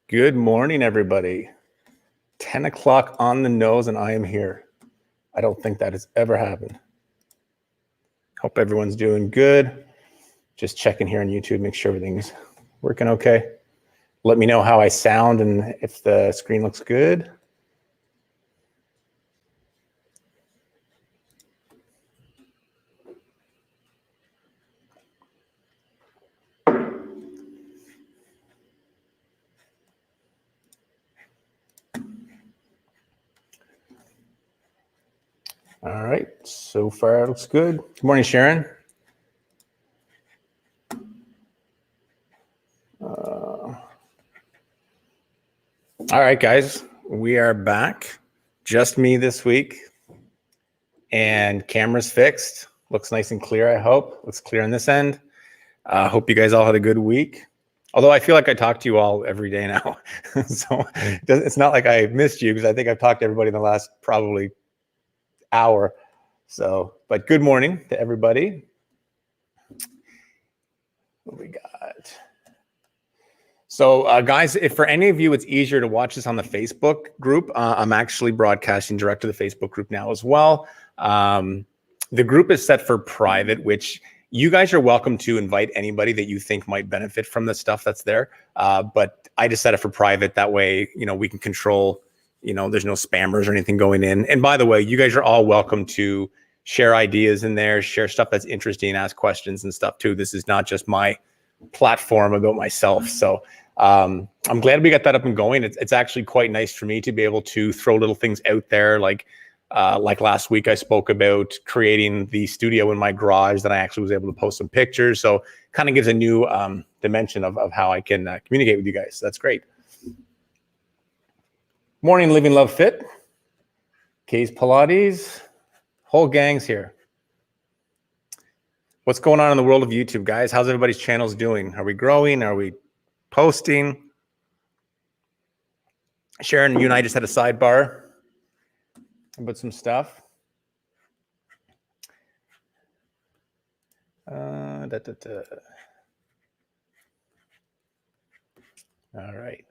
Good morning, everybody. 10 o'clock on the nose, and I am here. I don't think that has ever happened. Hope everyone's doing good. Just checking here on YouTube, make sure everything's working okay. Let me know how I sound and if the screen looks good. All right, so far it looks good. Good morning, Sharon. All right, guys, we are back. Just me this week, and camera's fixed. Looks nice and clear, I hope. Looks clear on this end. Hope you guys all had a good week. Although I feel like I talk to you all every day now. So it's not like I missed you, because I think I've talked to everybody in the last probably hour. So, but good morning to everybody. What we got? So guys, if for any of you it's easier to watch this on the Facebook group, I'm actually broadcasting direct to the Facebook group now as well. The group is set for private, which you guys are welcome to invite anybody that you think might benefit from the stuff that's there. But I just set it for private. That way, we can control, there's no spammers or anything going in. And by the way, you guys are all welcome to share ideas in there, share stuff that's interesting, ask questions and stuff too. This is not just my platform about myself. So I'm glad we got that up and going. It's actually quite nice for me to be able to throw little things out there. Like last week I spoke about creating the studio in my garage, that I actually was able to post some pictures. So kind of gives a new dimension of how I can communicate with you guys. That's great. Morning, Living Love Fit. Kay's Pilates. Whole gang's here. What's going on in the world of YouTube, guys? How's everybody's channels doing? Are we growing? Are we posting? Sharon, you and I just had a sidebar about some stuff. All right.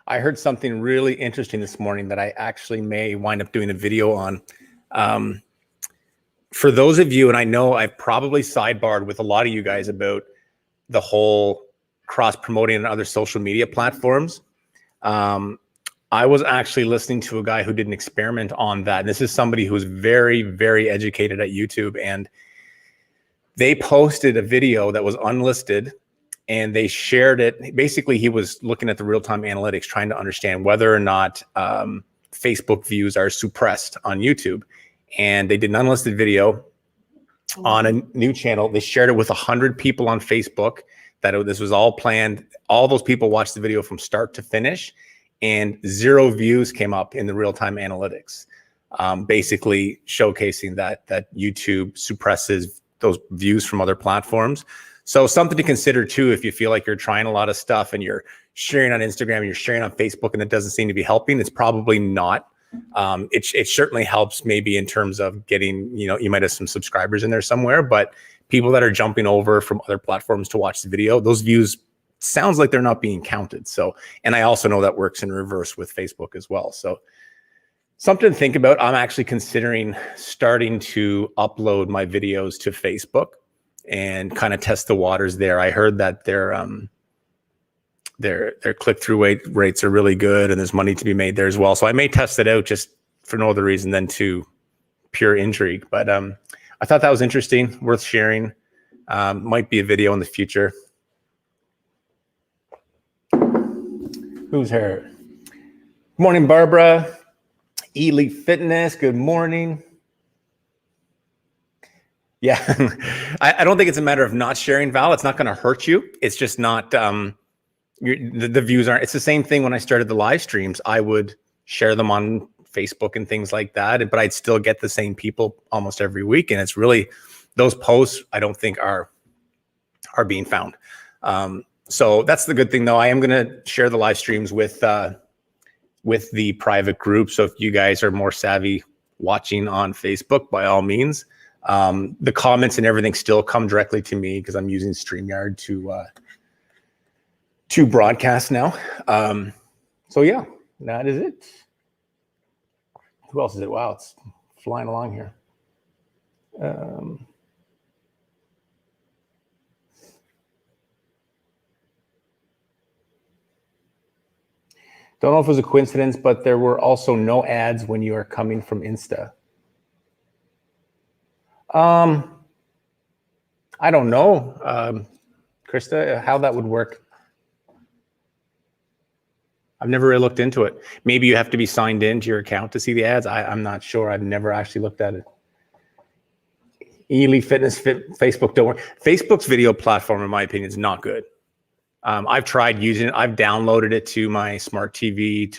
I heard something really interesting this morning that I actually may wind up doing a video on. For those of you, and I know I've probably sidebarred with a lot of you guys about the whole cross-promoting on other social media platforms. I was actually listening to a guy who did an experiment on that. And this is somebody who's very, very educated at YouTube. And they posted a video that was unlisted, and they shared it. Basically, he was looking at the real-time analytics, trying to understand whether or not Facebook views are suppressed on YouTube. And they did an unlisted video on a new channel. They shared it with 100 people on Facebook. This was all planned. All those people watched the video from start to finish, and 0 views came up in the real-time analytics, basically showcasing that YouTube suppresses those views from other platforms. So something to consider too, if you feel like you're trying a lot of stuff and you're sharing on Instagram and you're sharing on Facebook and it doesn't seem to be helping, it's probably not. It certainly helps maybe in terms of getting, you might have some subscribers in there somewhere, but people that are jumping over from other platforms to watch the video, those views sounds like they're not being counted. So, and I also know that works in reverse with Facebook as well. So something to think about. I'm actually considering starting to upload my videos to Facebook and kind of test the waters there. I heard that their click-through rates are really good, and there's money to be made there as well. So I may test it out just for no other reason than to pure intrigue. But I thought that was interesting, worth sharing. Might be a video in the future. Who's here? Good morning, Barbara. Elite Fitness, good morning. Yeah, I don't think it's a matter of not sharing, Val. It's not going to hurt you. It's just not, the views aren't. It's the same thing when I started the live streams. I would share them on Facebook and things like that, but I'd still get the same people almost every week. And it's really, those posts I don't think are being found. So that's the good thing, though. I am going to share the live streams with the private group. So if you guys are more savvy watching on Facebook, by all means, the comments and everything still come directly to me because I'm using StreamYard to 2 broadcasts now. So yeah, that is it. Who else is it? Wow, it's flying along here. Don't know if it was a coincidence, but there were also no ads when you are coming from Insta. I don't know, Krista, how that would work. I've never really looked into it. Maybe you have to be signed into your account to see the ads. I'm not sure. I've never actually looked at it. Elite Fitness, Facebook, don't worry. Facebook's video platform, in my opinion, is not good. I've tried using it. I've downloaded it to my smart TV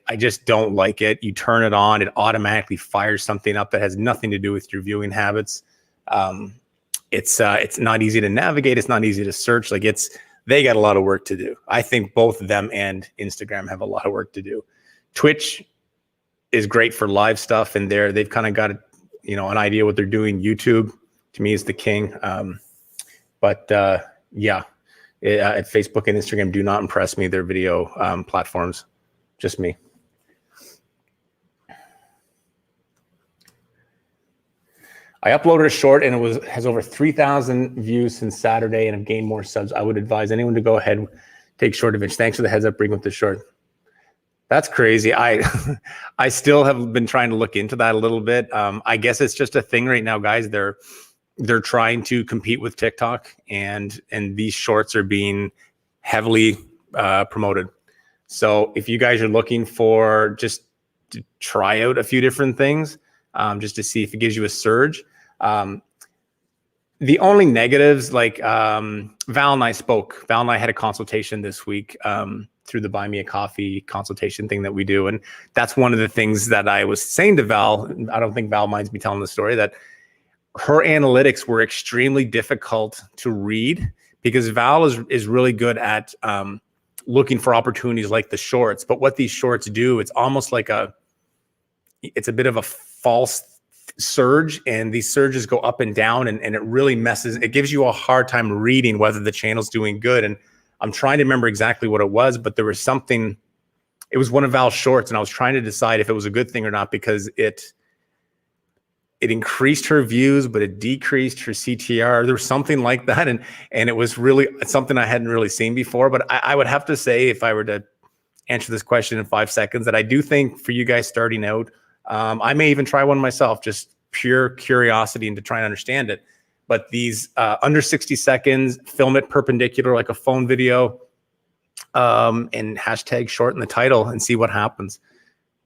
I just don't like it. You turn it on, it automatically fires something up that has nothing to do with your viewing habits. It's not easy to navigate. It's not easy to search. They got a lot of work to do. I think both them and Instagram have a lot of work to do. Twitch is great for live stuff, and they've kind of got an idea what they're doing. YouTube, to me, is the king. Yeah. At Facebook and Instagram do not impress me. Their video platforms, just me. I uploaded a short and it has over 3,000 views since Saturday and have gained more subs. I would advise anyone to go ahead, take short advantage. Thanks for the heads up, bring with the short. That's crazy. I still have been trying to look into that a little bit. I guess it's just a thing right now, guys. They're trying to compete with TikTok, and these shorts are being heavily promoted. So if you guys are looking for just to try out a few different things, just to see if it gives you a surge. The only negatives, Val and I spoke. Val and I had a consultation this week through the Buy Me a Coffee consultation thing that we do. And that's one of the things that I was saying to Val. I don't think Val minds me telling the story, that her analytics were extremely difficult to read because Val is really good at looking for opportunities like the shorts. But what these shorts do, it's almost like it's a bit of a false surge, and these surges go up and down, and it really it gives you a hard time reading whether the channel's doing good. And I'm trying to remember exactly what it was, but there was something, it was one of Val's shorts, and I was trying to decide if it was a good thing or not, because it increased her views, but it decreased her CTR. There was something like that. And it was really something I hadn't really seen before. But I would have to say, if I were to answer this question in 5 seconds, that I do think for you guys starting out, I may even try one myself, just pure curiosity and to try and understand it. But these under 60 seconds, film it perpendicular like a phone video, and hashtag short in the title and see what happens.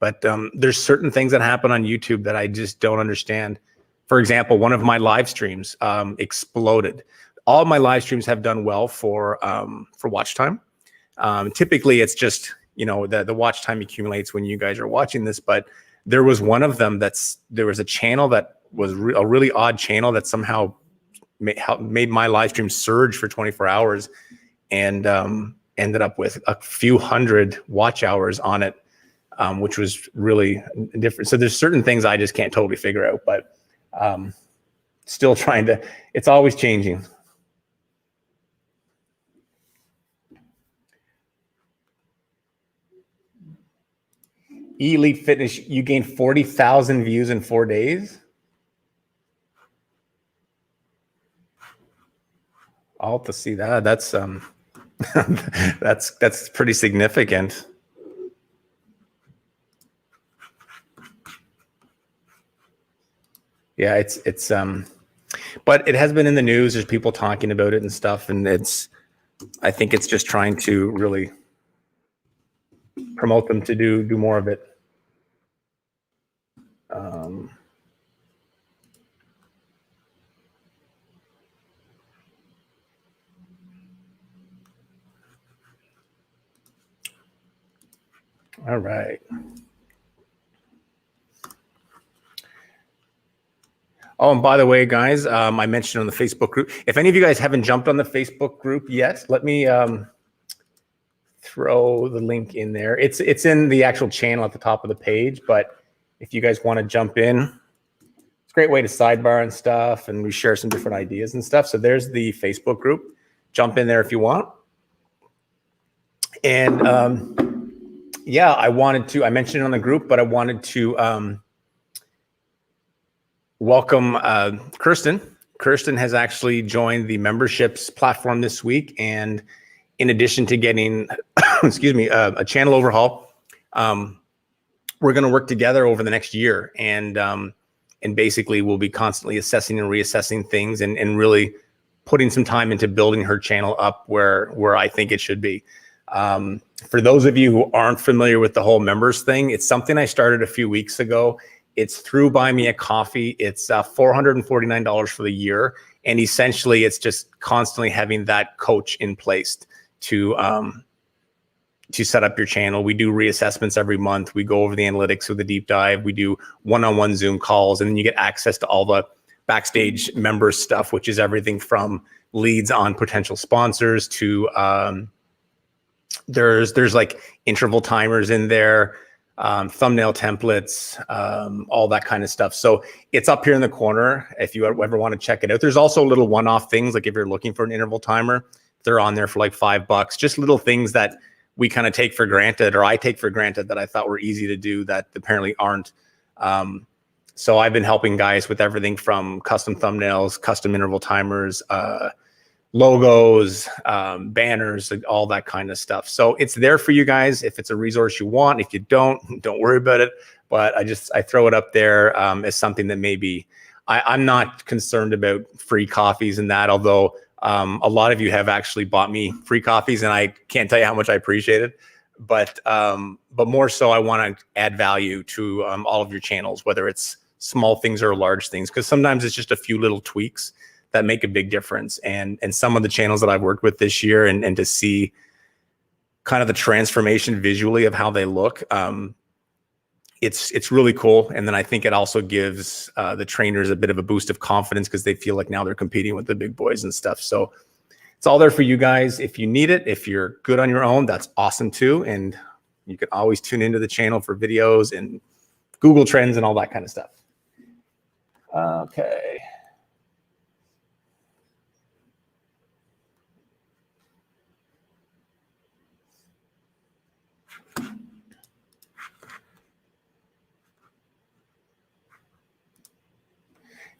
But there's certain things that happen on YouTube that I just don't understand. For example, one of my live streams exploded. All of my live streams have done well for watch time. Typically, it's just, the watch time accumulates when you guys are watching this. But there was one of them there was a channel that was a really odd channel that somehow made my live stream surge for 24 hours and ended up with a few hundred watch hours on it. Which was really different. So there's certain things I just can't totally figure out, but still trying to, it's always changing. Elite Fitness, you gained 40,000 views in 4 days? I'll have to see that. That's that's pretty significant. Yeah, it's but it has been in the news. There's people talking about it and stuff, and I think it's just trying to really promote them to do more of it. All right. Oh, and by the way, guys, I mentioned on the Facebook group, if any of you guys haven't jumped on the Facebook group yet, let me throw the link in there. It's in the actual channel at the top of the page, but if you guys want to jump in, it's a great way to sidebar and stuff, and we share some different ideas and stuff. So there's the Facebook group. Jump in there if you want. And yeah, I mentioned it on the group, but I wanted to welcome Kirsten. Kirsten has actually joined the memberships platform this week. And in addition to getting, excuse me, a channel overhaul, we're going to work together over the next year. And basically we'll be constantly assessing and reassessing things and really putting some time into building her channel up where I think it should be. For those of you who aren't familiar with the whole members thing, it's something I started a few weeks ago. It's through Buy Me a Coffee. It's $449 for the year. And essentially it's just constantly having that coach in place to set up your channel. We do reassessments every month. We go over the analytics with a deep dive. We do one-on-one Zoom calls, and then you get access to all the backstage member stuff, which is everything from leads on potential sponsors to there's like interval timers in there, thumbnail templates, all that kind of stuff. So it's up here in the corner if you ever want to check it out. There's also little one-off things, like if you're looking for an interval timer, they're on there for like $5. Just little things that we kind of take for granted, or I take for granted, that I thought were easy to do that apparently aren't. So I've been helping guys with everything from custom thumbnails, custom interval timers, logos, banners, all that kind of stuff. So it's there for you guys if it's a resource you want. If you don't worry about it. But I throw it up there as something that maybe I'm not concerned about free coffees and that, although a lot of you have actually bought me free coffees, and I can't tell you how much I appreciate it. But more so, I want to add value to all of your channels, whether it's small things or large things, because sometimes it's just a few little tweaks that make a big difference. And some of the channels that I've worked with this year, and to see kind of the transformation visually of how they look, it's really cool. And then I think it also gives the trainers a bit of a boost of confidence, because they feel like now they're competing with the big boys and stuff. So it's all there for you guys if you need it. If you're good on your own, that's awesome too. And you can always tune into the channel for videos and Google Trends and all that kind of stuff. Okay.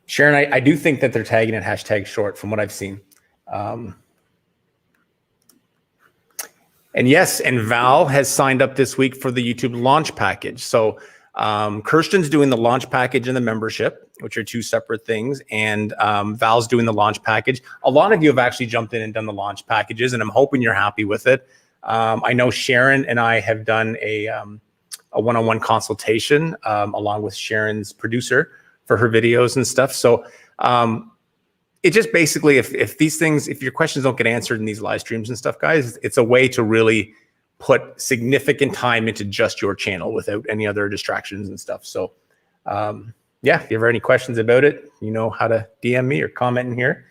Sharon, I do think that they're tagging it #short from what I've seen. And yes, and Val has signed up this week for the YouTube launch package. So Kirsten's doing the launch package and the membership, which are two separate things. And Val's doing the launch package. A lot of you have actually jumped in and done the launch packages, and I'm hoping you're happy with it. I know Sharon and I have done a one-on-one consultation along with Sharon's producer for her videos and stuff. So it just basically, if these things, if your questions don't get answered in these live streams and stuff, guys, it's a way to really put significant time into just your channel without any other distractions and stuff. So yeah, if you have any questions about it, you know how to DM me or comment in here.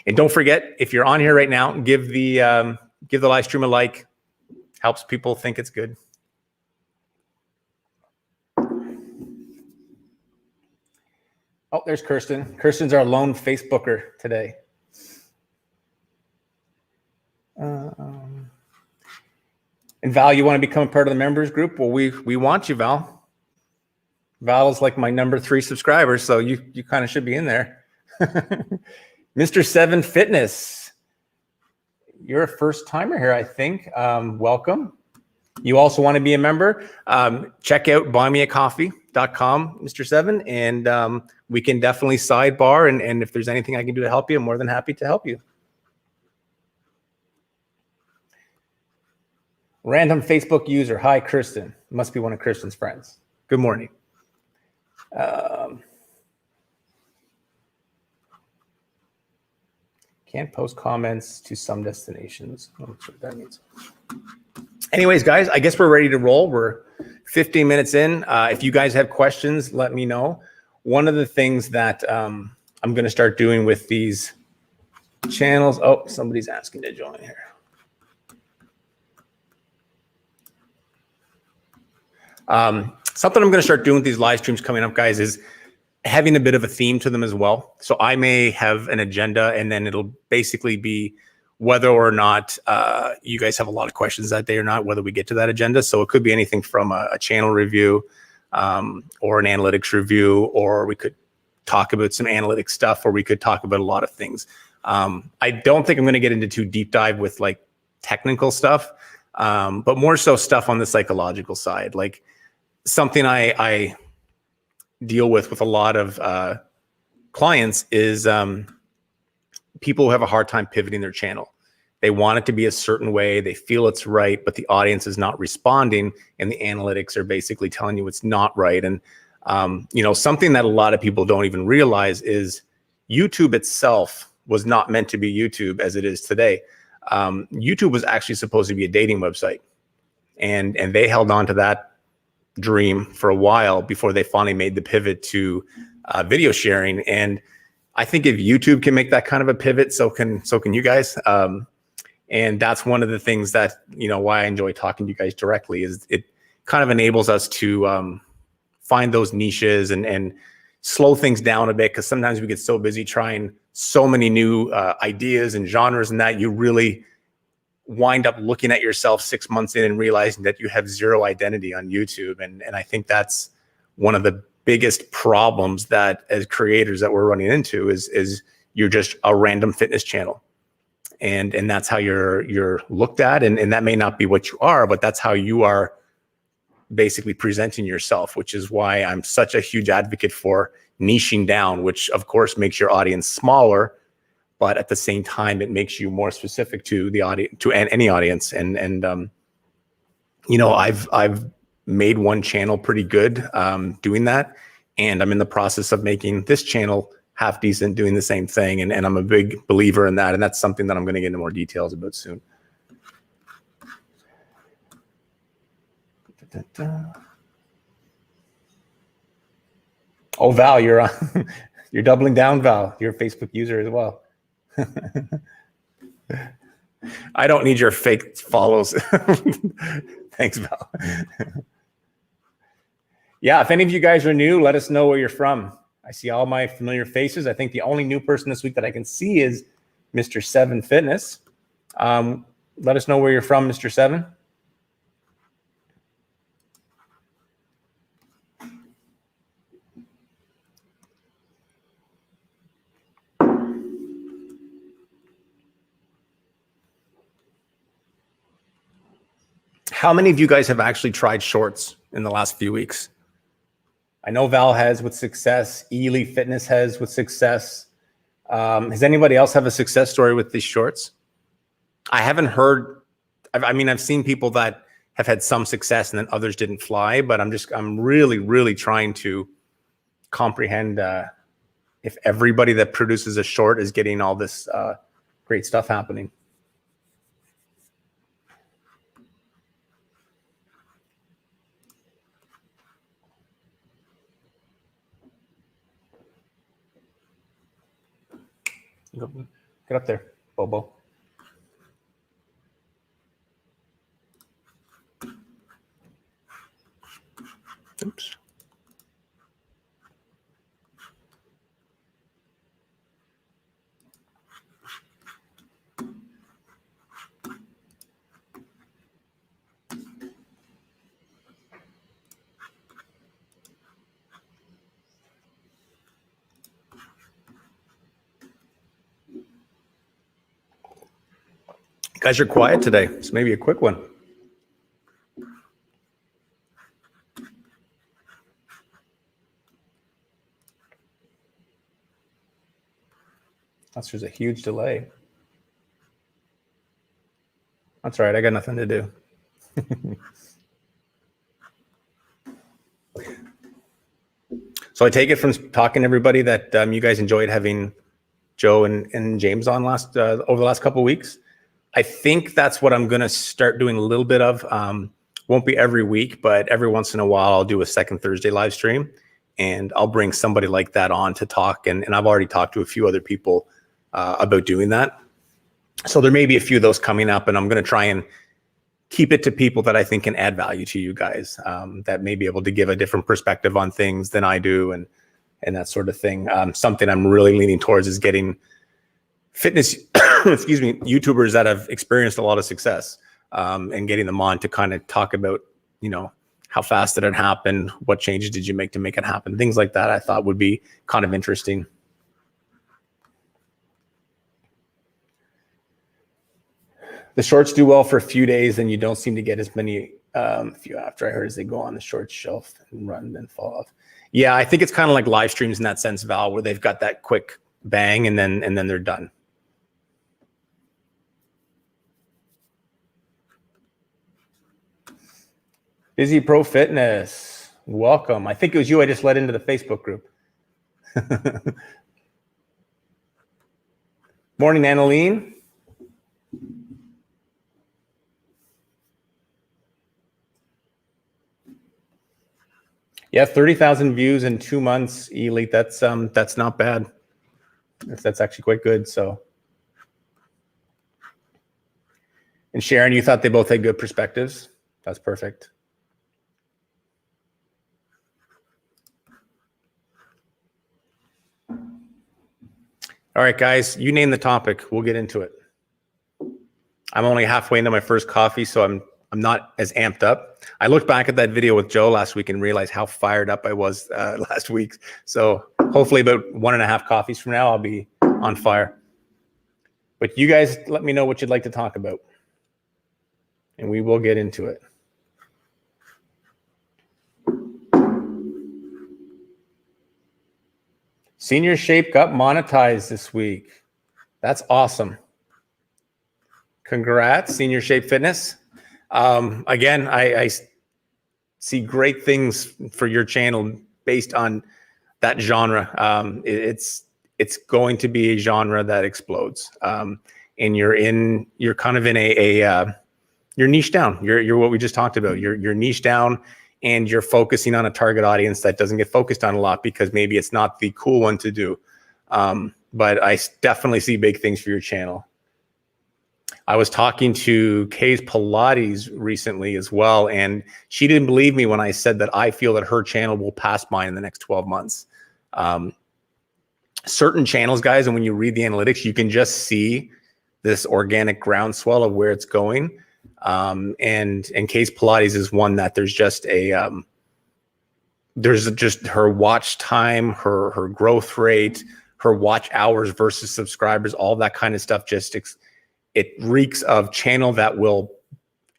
And don't forget, if you're on here right now, give the live stream a like. Helps people think it's good. Oh, there's Kirsten. Kirsten's our lone Facebooker today. And Val, you want to become a part of the members group? Well, we want you, Val. Val is like my #3 subscriber, so you kind of should be in there. Mr. 7 Fitness, you're a first timer here, I think. Welcome. You also want to be a member? Check out buymeacoffee.com, Mr. 7, and we can definitely sidebar. And if there's anything I can do to help you, I'm more than happy to help you. Random Facebook user. Hi, Kirsten. Must be one of Kirsten's friends. Good morning. Can't post comments to some destinations. I'm not sure what that means. Anyways, guys, I guess we're ready to roll. We're 15 minutes in. If you guys have questions, let me know. One of the things that I'm going to start doing with these channels. Oh, somebody's asking to join here. Something I'm going to start doing with these live streams coming up, guys, is having a bit of a theme to them as well. So I may have an agenda, and then it'll basically be whether or not you guys have a lot of questions that day or not, whether we get to that agenda. So it could be anything from a channel review or an analytics review, or we could talk about some analytics stuff, or we could talk about a lot of things. I don't think I'm going to get into too deep dive with like technical stuff, but more so stuff on the psychological side. Like something I deal with a lot of clients is people who have a hard time pivoting their channel. They want it to be a certain way. They feel it's right, but the audience is not responding, and the analytics are basically telling you it's not right. And something that a lot of people don't even realize is YouTube itself was not meant to be YouTube as it is today. YouTube was actually supposed to be a dating website, and they held on to that dream for a while before they finally made the pivot to video sharing. And I think if YouTube can make that kind of a pivot, so can you guys. And that's one of the things that, why I enjoy talking to you guys directly, is it kind of enables us to find those niches and slow things down a bit, because sometimes we get so busy trying so many new ideas and genres, and that you really wind up looking at yourself 6 months in and realizing that you have zero identity on YouTube. And I think that's one of the biggest problems that as creators that we're running into is you're just a random fitness channel. And that's how you're looked at. And that may not be what you are, but that's how you are basically presenting yourself, which is why I'm such a huge advocate for niching down, which of course makes your audience smaller, but at the same time, it makes you more specific to the audience, to any audience. And I've made one channel pretty good doing that. And I'm in the process of making this channel half decent doing the same thing. And I'm a big believer in that. And that's something that I'm going to get into more details about soon. Oh, Val, you're you're doubling down, Val. You're a Facebook user as well. I don't need your fake follows. Thanks, Val. Yeah, if any of you guys are new, let us know where you're from. I see all my familiar faces. I think the only new person this week that I can see is Mr. Seven Fitness. Let us know where you're from, Mr. Seven. How many of you guys have actually tried shorts in the last few weeks? I know Val has with success. Ely Fitness has with success. Does anybody else have a success story with these shorts? I haven't heard. I've seen people that have had some success and then others didn't fly, but I'm really, really trying to comprehend if everybody that produces a short is getting all this great stuff happening. Get up there, Bobo. Oops. You guys are quiet today. It's maybe a quick one. There's a huge delay. That's all right. I got nothing to do. So I take it from talking to everybody that you guys enjoyed having Joe and James on over the last couple of weeks. I think that's what I'm going to start doing a little bit of. Won't be every week, but every once in a while I'll do a second Thursday live stream, and I'll bring somebody like that on to talk. And I've already talked to a few other people about doing that. So there may be a few of those coming up, and I'm going to try and keep it to people that I think can add value to you guys, that may be able to give a different perspective on things than I do, and that sort of thing. Something I'm really leaning towards is getting fitness excuse me, YouTubers that have experienced a lot of success, and getting them on to kind of talk about, you know, how fast did it happen? What changes did you make to make it happen? Things like that I thought would be kind of interesting. The shorts do well for a few days, and you don't seem to get as many few after I heard as they go on the short shelf and run and then fall off. Yeah, I think it's kind of like live streams in that sense, Val, where they've got that quick bang and then they're done. Busy Pro Fitness, welcome. I think it was you I just let into the Facebook group. Morning, Annalene. Yeah, 30,000 views in 2 months, Elite. That's not bad. That's actually quite good. So, and Sharon, you thought they both had good perspectives. That's perfect. All right, guys, you name the topic. We'll get into it. I'm only halfway into my first coffee, so I'm not as amped up. I looked back at that video with Joe last week and realized how fired up I was last week. So hopefully about 1.5 coffees from now, I'll be on fire. But you guys let me know what you'd like to talk about, and we will get into it. Senior Shape got monetized this week. That's awesome. Congrats, Senior Shape Fitness. Again, I see great things for your channel based on that genre. It's going to be a genre that explodes. And you're kind of in you're niche down. You're what we just talked about. You're niche down, and you're focusing on a target audience that doesn't get focused on a lot because maybe it's not the cool one to do. But I definitely see big things for your channel. I was talking to Kay's Pilates recently as well, and she didn't believe me when I said that I feel that her channel will pass mine in the next 12 months. Certain channels, guys, and when you read the analytics, you can just see this organic groundswell of where it's going. And Kay's Pilates is one that there's just her watch time, her growth rate, her watch hours versus subscribers, all that kind of stuff. It reeks of channel that will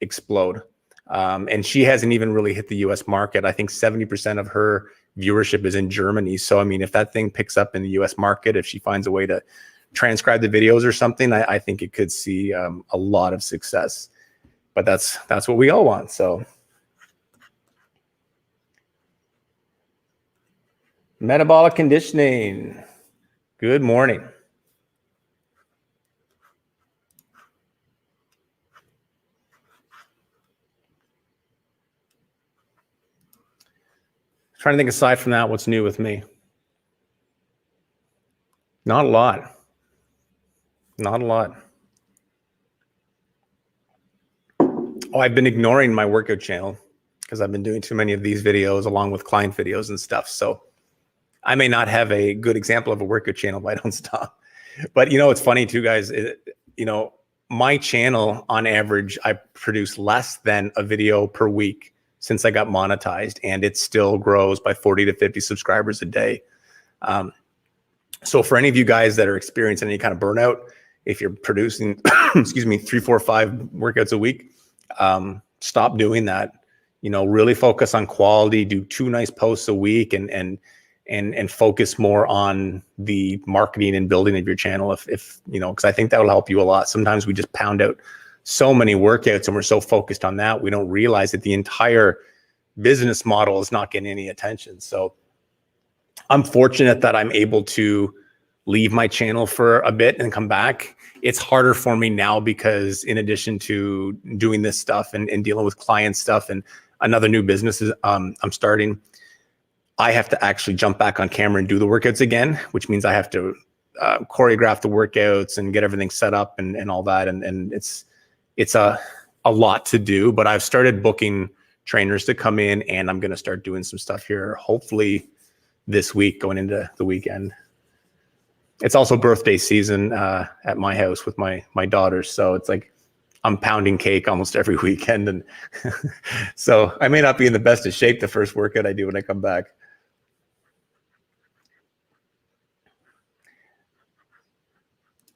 explode. And she hasn't even really hit the US market. I think 70% of her viewership is in Germany. So, I mean, if that thing picks up in the US market, if she finds a way to transcribe the videos or something, I think it could see a lot of success. But that's what we all want. So, Metabolic Conditioning. Good morning. Trying to think aside from that, what's new with me? Not a lot. Not a lot. Oh, I've been ignoring my workout channel because I've been doing too many of these videos along with client videos and stuff. So I may not have a good example of a workout channel, but I don't stop. But you know, it's funny too, guys. My channel on average, I produce less than a video per week since I got monetized, and it still grows by 40 to 50 subscribers a day. So for any of you guys that are experiencing any kind of burnout, if you're producing, excuse me, 3, 4, 5 workouts a week, stop doing that. Really focus on quality, do 2 nice posts a week, and focus more on the marketing and building of your channel. If because I think that will help you a lot. Sometimes we just pound out so many workouts and we're so focused on that, we don't realize that the entire business model is not getting any attention. So I'm fortunate that I'm able to leave my channel for a bit and come back. It's harder for me now because in addition to doing this stuff and dealing with client stuff and another new business I'm starting, I have to actually jump back on camera and do the workouts again, which means I have to choreograph the workouts and get everything set up and all that. And it's a lot to do, but I've started booking trainers to come in, and I'm going to start doing some stuff here, hopefully this week going into the weekend. It's also birthday season at my house with my daughters, so it's like I'm pounding cake almost every weekend, and so I may not be in the best of shape the first workout I do when I come back.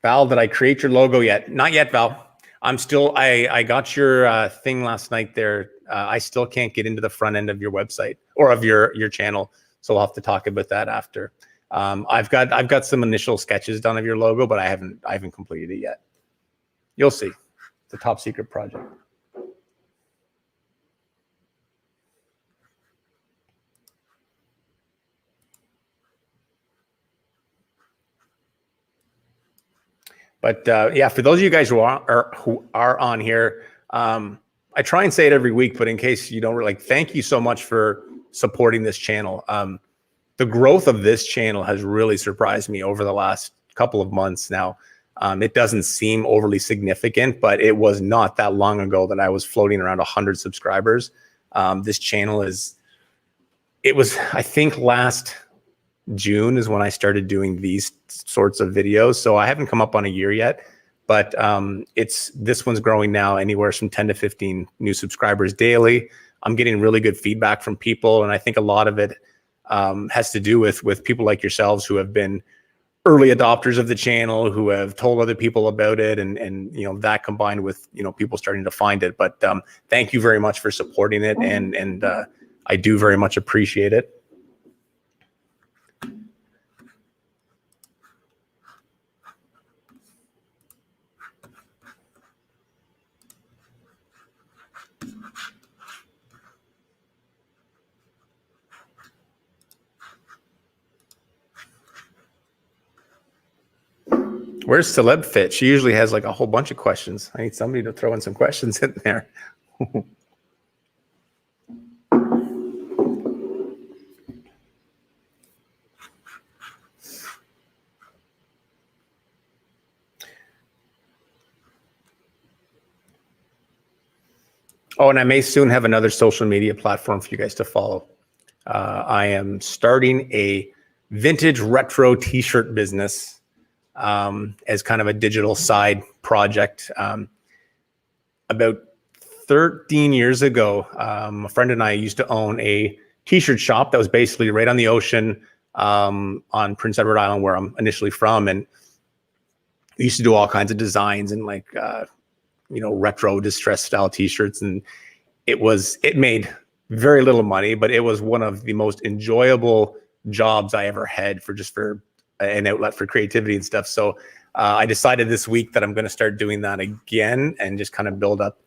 Val, did I create your logo yet? Not yet, Val. I'm still, I got your thing last night there. I still can't get into the front end of your website or of your channel. So we'll have to talk about that after. I've got some initial sketches done of your logo, but I haven't completed it yet. You'll see. It's a top secret project. But yeah, for those of you guys who are on here, I try and say it every week, but in case you don't, like, thank you so much for supporting this channel. The growth of this channel has really surprised me over the last couple of months now. It doesn't seem overly significant, but it was not that long ago that I was floating around 100 subscribers. This channel I think last June is when I started doing these sorts of videos. So I haven't come up on a year yet, but this one's growing now anywhere from 10 to 15 new subscribers daily. I'm getting really good feedback from people, and I think a lot of it has to do with people like yourselves who have been early adopters of the channel, who have told other people about it, and that combined with people starting to find it. But thank you very much for supporting it, and I do very much appreciate it. Where's Celeb Fit? She usually has like a whole bunch of questions. I need somebody to throw in some questions in there. Oh, and I may soon have another social media platform for you guys to follow. I am starting a vintage retro t-shirt business as kind of a digital side project. About 13 years ago, a friend and I used to own a t-shirt shop that was basically right on the ocean on Prince Edward Island, where I'm initially from. And we used to do all kinds of designs and like, retro distressed style t-shirts. And it made very little money, but it was one of the most enjoyable jobs I ever had for an outlet for creativity and stuff. So I decided this week that I'm going to start doing that again and just kind of build up,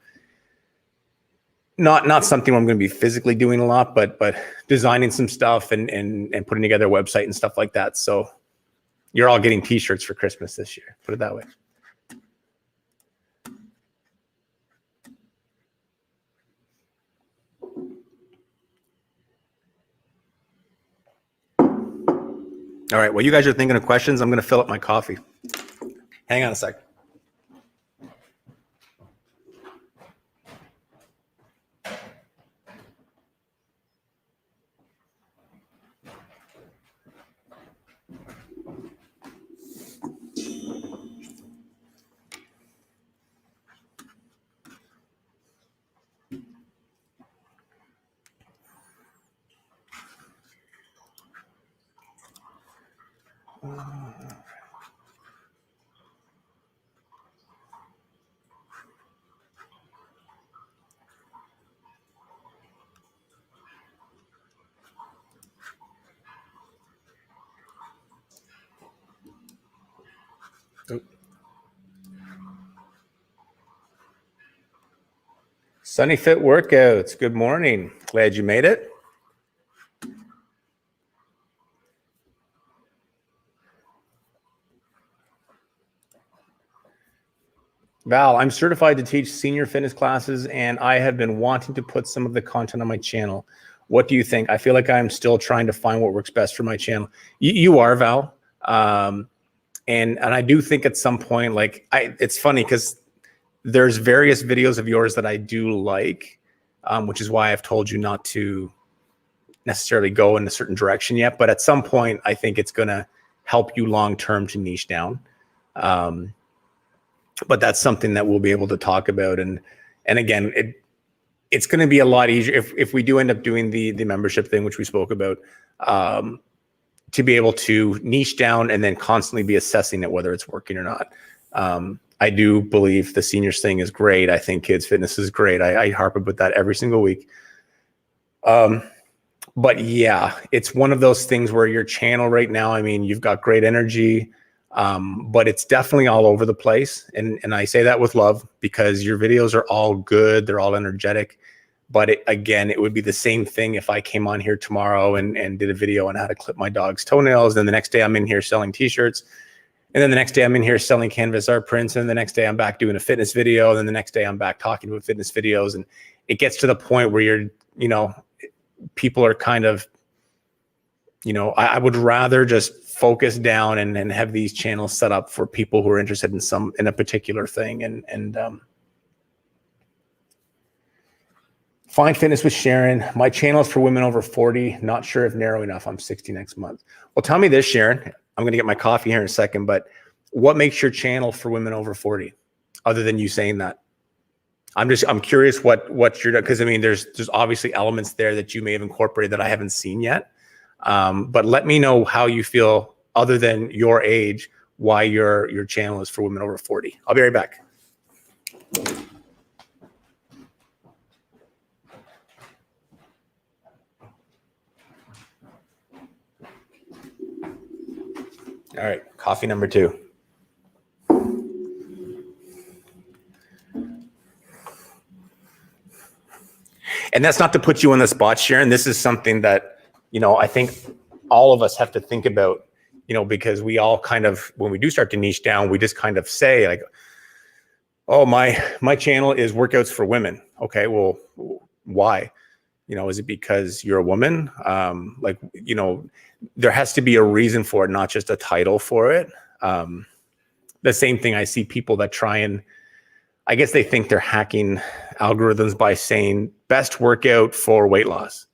not something I'm going to be physically doing a lot, but designing some stuff and putting together a website and stuff like that. So you're all getting t-shirts for Christmas this year, put it that way. All right, well, you guys are thinking of questions. I'm going to fill up my coffee. Hang on a sec. Sunny Fit Workouts. Good morning. Glad you made it. Val, I'm certified to teach senior fitness classes, and I have been wanting to put some of the content on my channel. What do you think? I feel like I'm still trying to find what works best for my channel. You are, Val. And I do think at some point, like, it's funny because there's various videos of yours that I do like, which is why I've told you not to necessarily go in a certain direction yet. But at some point, I think it's going to help you long-term to niche down. But that's something that we'll be able to talk about. And again, it's going to be a lot easier if we do end up doing the membership thing, which we spoke about, to be able to niche down and then constantly be assessing it, whether it's working or not. I do believe the seniors thing is great. I think kids fitness is great. I harp about that every single week. But yeah, it's one of those things where your channel right now, I mean, you've got great energy, but it's definitely all over the place. And I say that with love because your videos are all good. They're all energetic. But again, it would be the same thing if I came on here tomorrow and did a video on how to clip my dog's toenails. Then the next day I'm in here selling t-shirts. And then the next day I'm in here selling canvas art prints. And the next day I'm back doing a fitness video. And then the next day I'm back talking about fitness videos. And it gets to the point where you're, people are kind of, I would rather just focus down and have these channels set up for people who are interested in a particular thing. And Find Fitness with Sharon. My channel is for women over 40. Not sure if narrow enough. I'm 60 next month. Well, tell me this, Sharon. I'm going to get my coffee here in a second, but what makes your channel for women over 40 other than you saying that? I'm curious what you're doing. Cause I mean, there's obviously elements there that you may have incorporated that I haven't seen yet. But let me know how you feel other than your age, why your channel is for women over 40. I'll be right back. All right, coffee number 2. And that's not to put you on the spot, Sharon. This is something that, I think all of us have to think about, because we all kind of, when we do start to niche down, we just kind of say like, oh, my channel is workouts for women. Okay, well, why? Is it because you're a woman? There has to be a reason for it, not just a title for it. The same thing, I see people that try and, I guess they think they're hacking algorithms by saying best workout for weight loss.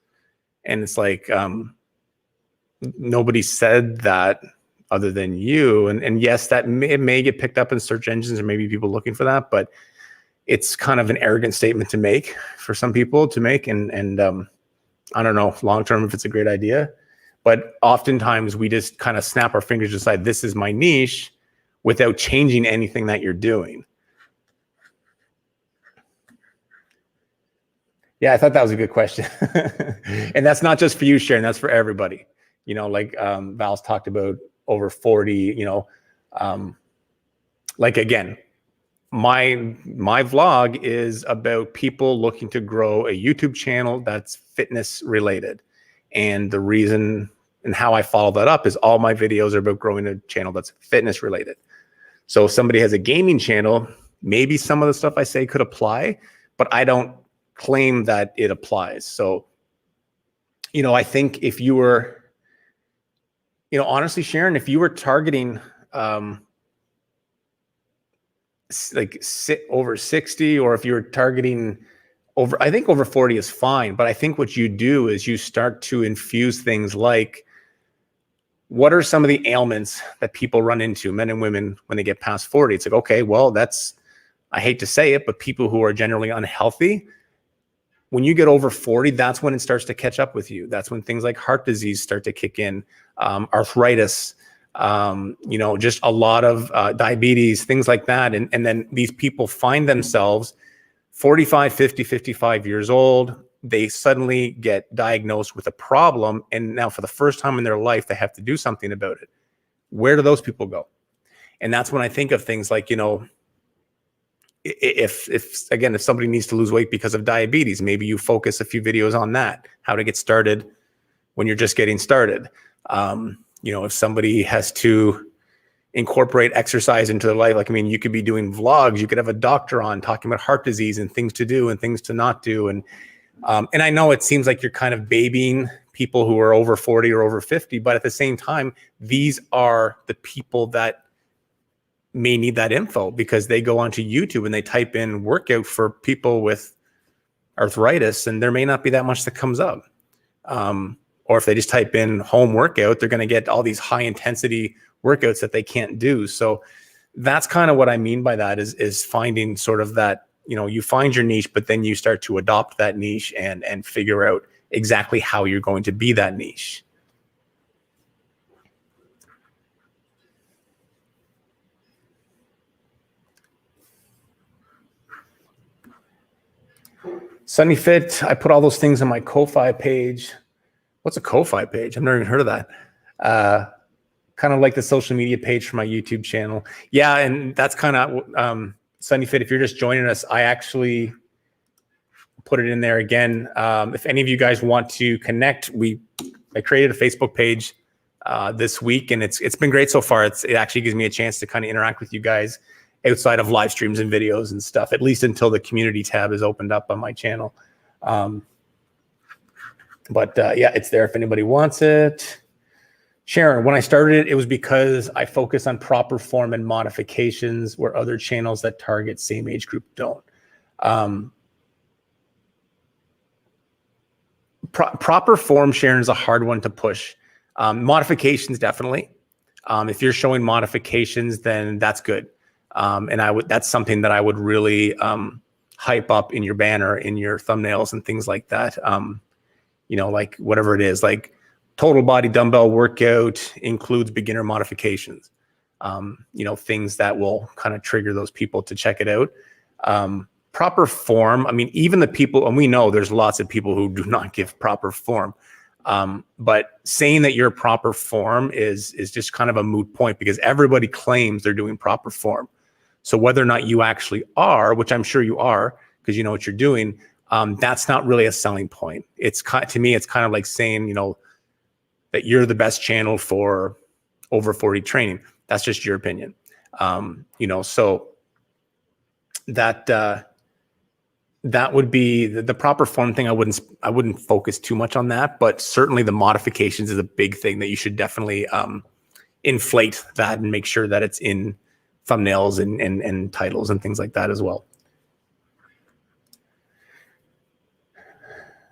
And it's like, nobody said that other than you. And yes, it may get picked up in search engines or maybe people looking for that, but it's kind of an arrogant statement to make for some people to make. And I don't know long-term if it's a great idea, but oftentimes we just kind of snap our fingers and decide this is my niche without changing anything that you're doing. Yeah, I thought that was a good question. And that's not just for you, Sharon, that's for everybody. Val's talked about over 40, again, my vlog is about people looking to grow a YouTube channel that's fitness related. And the reason and how I follow that up is all my videos are about growing a channel that's fitness related. So if somebody has a gaming channel, maybe some of the stuff I say could apply, but I don't claim that it applies. So, I think if you were, honestly, Sharon, if you were targeting over 60, or if you're targeting I think over 40 is fine. But I think what you do is you start to infuse things like, what are some of the ailments that people run into, men and women, when they get past 40? It's like, okay, well, I hate to say it, but people who are generally unhealthy, when you get over 40, that's when it starts to catch up with you. That's when things like heart disease start to kick in, arthritis, just a lot of diabetes, things like that. And then these people find themselves 45, 50, 55 years old. They suddenly get diagnosed with a problem. And now for the first time in their life, they have to do something about it. Where do those people go? And that's when I think of things like, if somebody needs to lose weight because of diabetes, maybe you focus a few videos on that, how to get started when you're just getting started. If somebody has to incorporate exercise into their life, you could be doing vlogs, you could have a doctor on talking about heart disease and things to do and things to not do. And I know it seems like you're kind of babying people who are over 40 or over 50, but at the same time, these are the people that may need that info because they go onto YouTube and they type in workout for people with arthritis, and there may not be that much that comes up. or if they just type in home workout, they're going to get all these high intensity workouts that they can't do. So that's kind of what I mean by that is finding sort of that, you find your niche, but then you start to adopt that niche and figure out exactly how you're going to be that niche. Sunny Fit, I put all those things on my Ko-Fi page. What's a Ko-Fi page? I've never even heard of that. Kind of like the social media page for my YouTube channel. Yeah, and that's kind of Sunny Fit. If you're just joining us, I actually put it in there again. If any of you guys want to connect, I created a Facebook page this week, and it's been great so far. It actually gives me a chance to kind of interact with you guys outside of live streams and videos and stuff, at least until the community tab is opened up on my channel. But yeah, it's there if anybody wants it. Sharon, when I started it, it was because I focus on proper form and modifications where other channels that target same age group don't. Proper form, Sharon, is a hard one to push. Modifications, definitely. If you're showing modifications, then that's good. And that's something that I would really hype up in your banner, in your thumbnails and things like that. Like whatever it is, like total body dumbbell workout includes beginner modifications. Things that will kind of trigger those people to check it out. Proper form, I mean, even the people, and we know there's lots of people who do not give proper form. But saying that you're proper form is just kind of a moot point because everybody claims they're doing proper form. So whether or not you actually are, which I'm sure you are, because you know what you're doing, that's not really a selling point. To me, it's kind of like saying, that you're the best channel for over 40 training. That's just your opinion. So that would be the proper form thing. I wouldn't focus too much on that, but certainly the modifications is a big thing that you should definitely inflate that and make sure that it's in thumbnails and titles and things like that as well.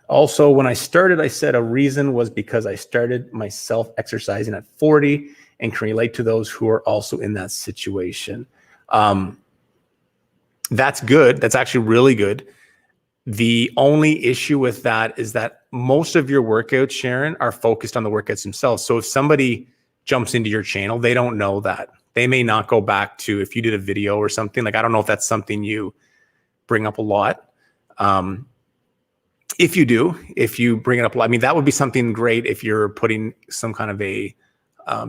Also, when I started, I said a reason was because I started myself exercising at 40 and can relate to those who are also in that situation. That's good. That's actually really good. The only issue with that is that most of your workouts, Sharon, are focused on the workouts themselves. So if somebody jumps into your channel, they don't know that. They may not go back to, if you did a video or something, like, I don't know if that's something you bring up a lot. If you do, if you bring it up, I mean, that would be something great if you're putting some kind of a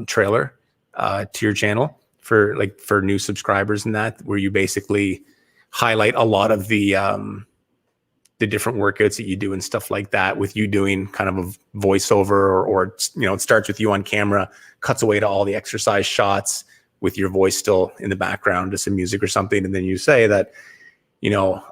trailer to your channel for new subscribers and that, where you basically highlight a lot of the different workouts that you do and stuff like that, with you doing kind of a voiceover or it starts with you on camera, cuts away to all the exercise shots with your voice still in the background, just some music or something. And then you say that,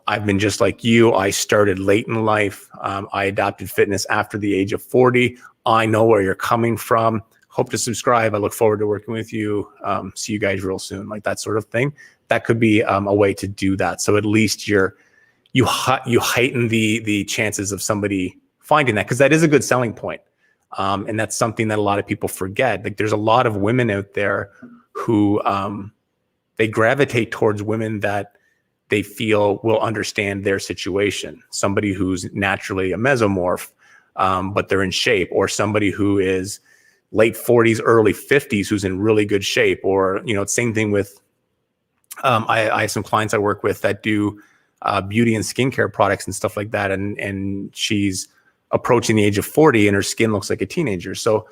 I've been just like you. I started late in life. I adopted fitness after the age of 40. I know where you're coming from. Hope to subscribe. I look forward to working with you. See you guys real soon. Like that sort of thing. That could be a way to do that. So at least you heighten the chances of somebody finding that, because that is a good selling point. And that's something that a lot of people forget. Like there's a lot of women out there who they gravitate towards women that they feel will understand their situation. Somebody who's naturally a mesomorph, but they're in shape, or somebody who is late 40s, early 50s, who's in really good shape. Or, same thing with, I have some clients I work with that do beauty and skincare products and stuff like that. And she's approaching the age of 40 and her skin looks like a teenager. So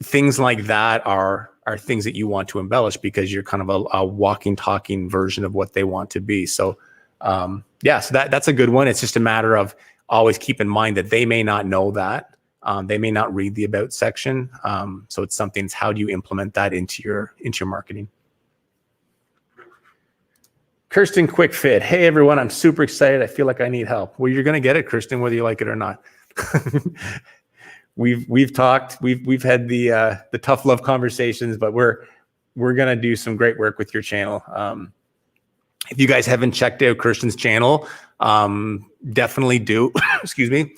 things like that are things that you want to embellish, because you're kind of a walking, talking version of what they want to be. So so that's a good one. It's just a matter of always keep in mind that they may not know that. They may not read the about section. So it's how do you implement that into your marketing? Kirsten, quick fit. Hey everyone, I'm super excited. I feel like I need help. Well, you're going to get it, Kirsten, whether you like it or not. We've talked, we've had the tough love conversations, but we're going to do some great work with your channel. If you guys haven't checked out Kirsten's channel, definitely do. Excuse me.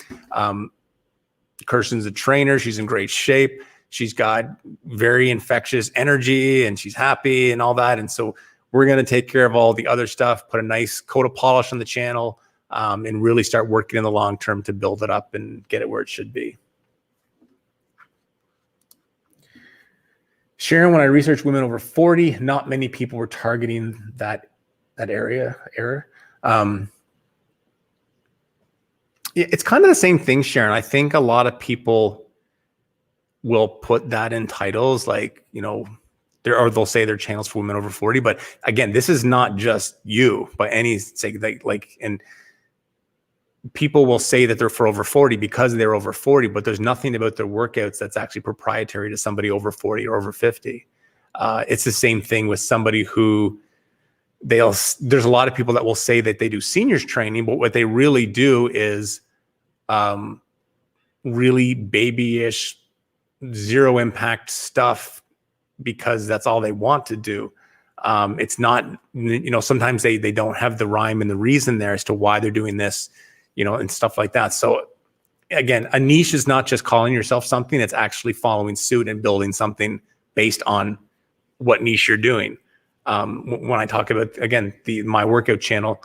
Kirsten's a trainer. She's in great shape. She's got very infectious energy and she's happy and all that. And so we're going to take care of all the other stuff, put a nice coat of polish on the channel, and really start working in the long term to build it up and get it where it should be. Sharon, when I researched women over 40, not many people were targeting that area. It's kind of the same thing, Sharon. I think a lot of people will put that in titles, like, you know, they'll say their channels for women over 40. But again, this is not just you by any sake. And people will say that they're for over 40 because they're over 40, but there's nothing about their workouts that's actually proprietary to somebody over 40 or over 50. It's the same thing with somebody who there's a lot of people that will say that they do seniors training, but what they really do is really babyish, zero impact stuff because that's all they want to do. It's not, you know, sometimes they don't have the rhyme and the reason there as to why they're doing this, you know, and stuff like that. So again, a niche is not just calling yourself something, it's actually following suit and building something based on what niche you're doing. When I talk about, again, my workout channel,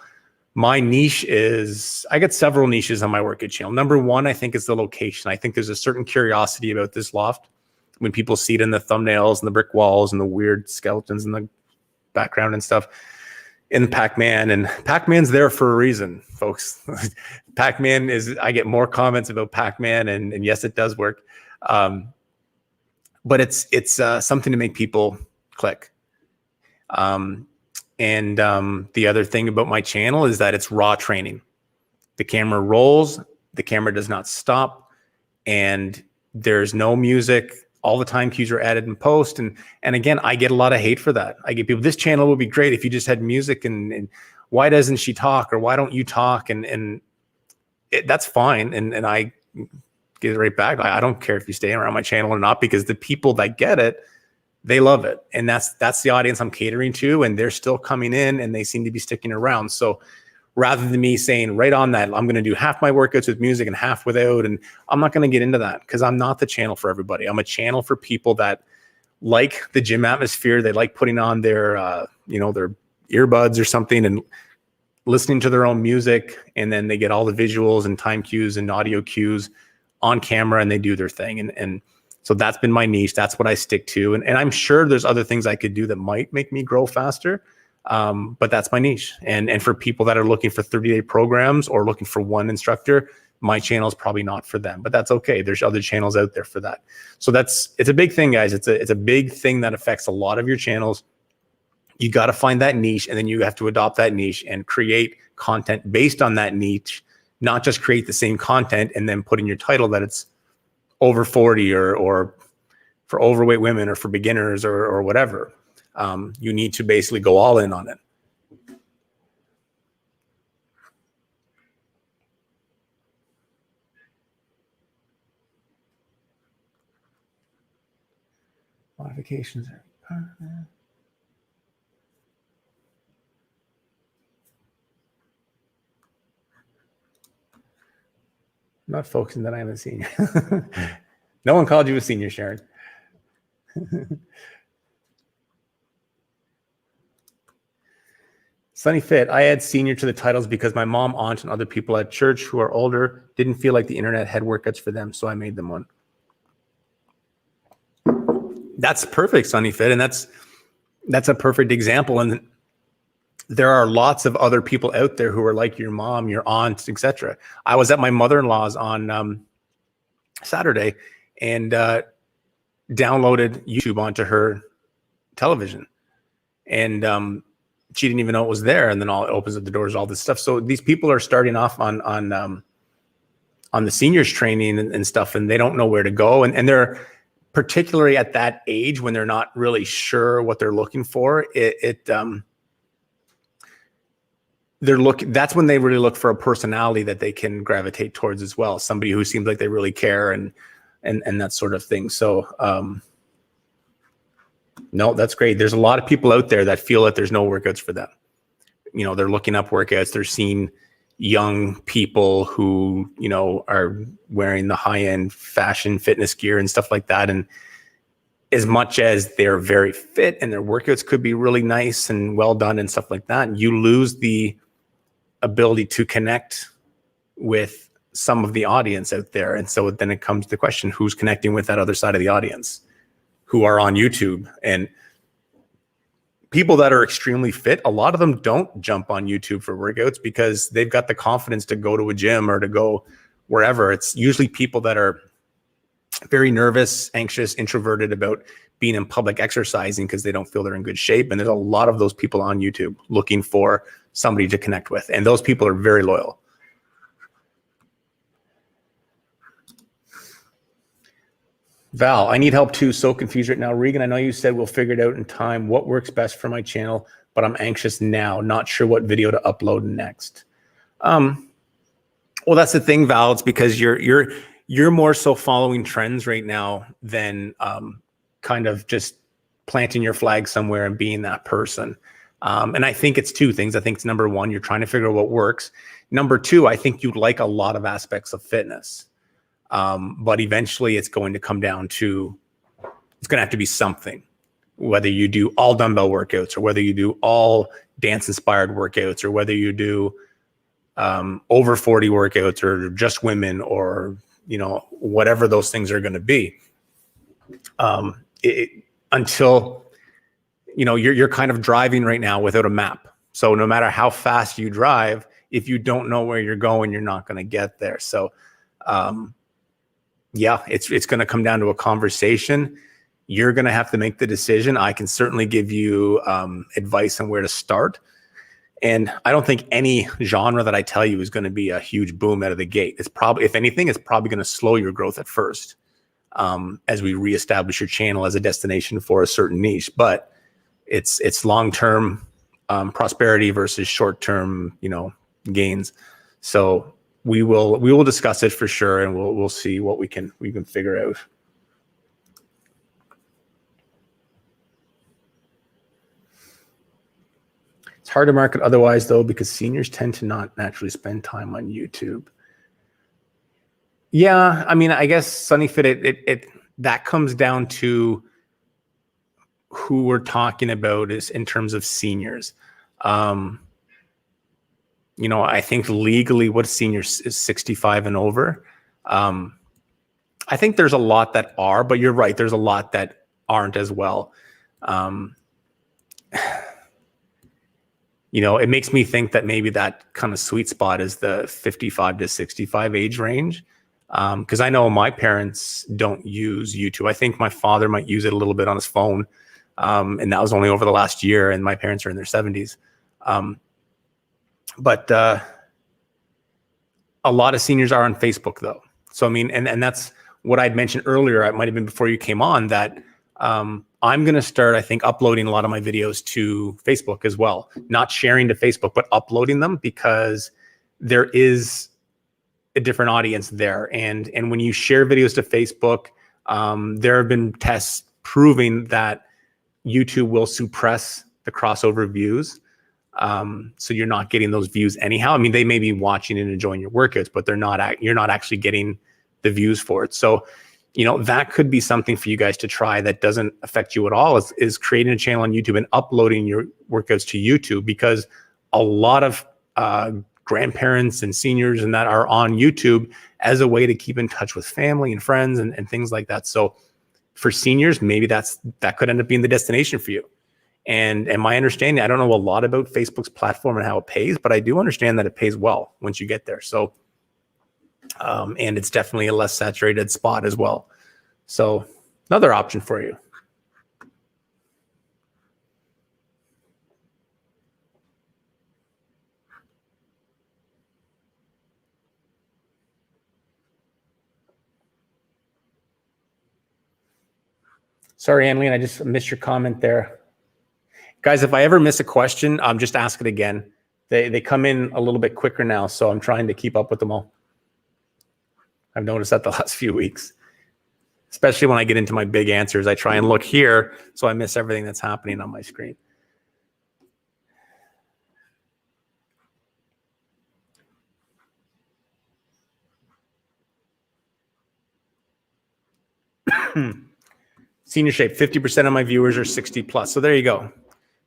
my niche is, I get several niches on my workout channel. Number one, I think, is the location. I think there's a certain curiosity about this loft when people see it in the thumbnails and the brick walls and the weird skeletons in the background and stuff in Pac-Man. And Pac-Man's there for a reason, folks. Pac-Man is, I get more comments about Pac-Man, and yes, it does work. But it's something to make people click. The other thing about my channel is that it's raw training. The camera rolls, the camera does not stop, and there's no music. All the time cues are added in post. And again, I get a lot of hate for that. I get people, this channel would be great if you just had music, and why doesn't she talk, or why don't you talk? And that's fine. And I get it right back. I don't care if you stay around my channel or not, because the people that get it, they love it. And that's the audience I'm catering to, and they're still coming in and they seem to be sticking around. So rather than me saying right on that, I'm going to do half my workouts with music and half without, and I'm not going to get into that, because I'm not the channel for everybody. I'm a channel for people that like the gym atmosphere. They like putting on their, their earbuds or something and listening to their own music. And then they get all the visuals and time cues and audio cues on camera, and they do their thing. And so that's been my niche. That's what I stick to. And I'm sure there's other things I could do that might make me grow faster. But that's my niche. And for people that are looking for 30-day programs or looking for one instructor, my channel is probably not for them, but that's okay. There's other channels out there for that. So it's a big thing, guys. It's a big thing that affects a lot of your channels. You got to find that niche, and then you have to adopt that niche and create content based on that niche, not just create the same content and then put in your title that it's over 40 or for overweight women or for beginners or whatever. You need to basically go all in on it. Modifications. I'm not focusing that I'm a senior. No one called you a senior, Sharon. Sunny Fit, I add senior to the titles because my mom, aunt, and other people at church who are older didn't feel like the internet had workouts for them, so I made them one. That's perfect, Sunny Fit, and that's a perfect example. And there are lots of other people out there who are like your mom, your aunt, etc. I was at my mother-in-law's on Saturday and downloaded YouTube onto her television, and she didn't even know it was there. And then it opens up the doors, all this stuff. So these people are starting off on the seniors training and stuff, and they don't know where to go. And they're particularly at that age when they're not really sure what they're looking for. That's when they really look for a personality that they can gravitate towards as well. Somebody who seems like they really care and that sort of thing. So, no, that's great. There's a lot of people out there that feel that there's no workouts for them. You know, they're looking up workouts. They're seeing, young people who, you know, are wearing the high-end fashion fitness gear and stuff like that. And as much as they're very fit and their workouts could be really nice and well done and stuff like that, you lose the ability to connect with some of the audience out there. And so then it comes to the question, who's connecting with that other side of the audience who are on YouTube? And people that are extremely fit, a lot of them don't jump on YouTube for workouts because they've got the confidence to go to a gym or to go wherever. It's usually people that are very nervous, anxious, introverted about being in public exercising because they don't feel they're in good shape. And there's a lot of those people on YouTube looking for somebody to connect with. And those people are very loyal. Val, I need help too. So confused right now. Regan, I know you said we'll figure it out in time. What works best for my channel, but I'm anxious now. Not sure what video to upload next. Well, that's the thing, Val. It's because you're more so following trends right now than kind of just planting your flag somewhere and being that person. And I think it's two things. I think it's number one, you're trying to figure out what works. Number two, I think you'd like a lot of aspects of fitness. But eventually it's going to come down to, it's going to have to be something, whether you do all dumbbell workouts or whether you do all dance inspired workouts or whether you do over 40 workouts or just women or, you know, whatever those things are going to be. Until, you know, you're kind of driving right now without a map. So no matter how fast you drive, if you don't know where you're going, you're not going to get there. So, yeah, it's going to come down to a conversation. You're going to have to make the decision. I can certainly give you advice on where to start. And I don't think any genre that I tell you is going to be a huge boom out of the gate. It's probably, if anything, it's probably going to slow your growth at first as we reestablish your channel as a destination for a certain niche. But it's long-term prosperity versus short-term, you know, gains. So we will discuss it for sure, and we'll see what we can figure out. It's hard to market otherwise though, because seniors tend to not naturally spend time on YouTube. Yeah, I mean, I guess SunnyFit, it that comes down to who we're talking about is in terms of seniors. You know, I think legally what seniors is 65 and over. I think there's a lot that are, but you're right. There's a lot that aren't as well. You know, it makes me think that maybe that kind of sweet spot is the 55 to 65 age range. Because I know my parents don't use YouTube. I think my father might use it a little bit on his phone. And that was only over the last year, and my parents are in their 70s. But a lot of seniors are on Facebook though. So, I mean, and that's what I'd mentioned earlier. It might've been before you came on that I'm going to start, I think, uploading a lot of my videos to Facebook as well. Not sharing to Facebook, but uploading them because there is a different audience there. And when you share videos to Facebook, there have been tests proving that YouTube will suppress the crossover views. So you're not getting those views anyhow. I mean, they may be watching and enjoying your workouts, but you're not actually getting the views for it. So, you know, that could be something for you guys to try that doesn't affect you at all is creating a channel on YouTube and uploading your workouts to YouTube, because a lot of grandparents and seniors and that are on YouTube as a way to keep in touch with family and friends and things like that. So for seniors, maybe that could end up being the destination for you. And my understanding, I don't know a lot about Facebook's platform and how it pays, but I do understand that it pays well once you get there. So, and it's definitely a less saturated spot as well. So another option for you. Sorry, Annalene, I just missed your comment there. Guys, if I ever miss a question, just ask it again. They come in a little bit quicker now, so I'm trying to keep up with them all. I've noticed that the last few weeks, especially when I get into my big answers, I try and look here, so I miss everything that's happening on my screen. Senior Shape, 50% of my viewers are 60 plus. So there you go.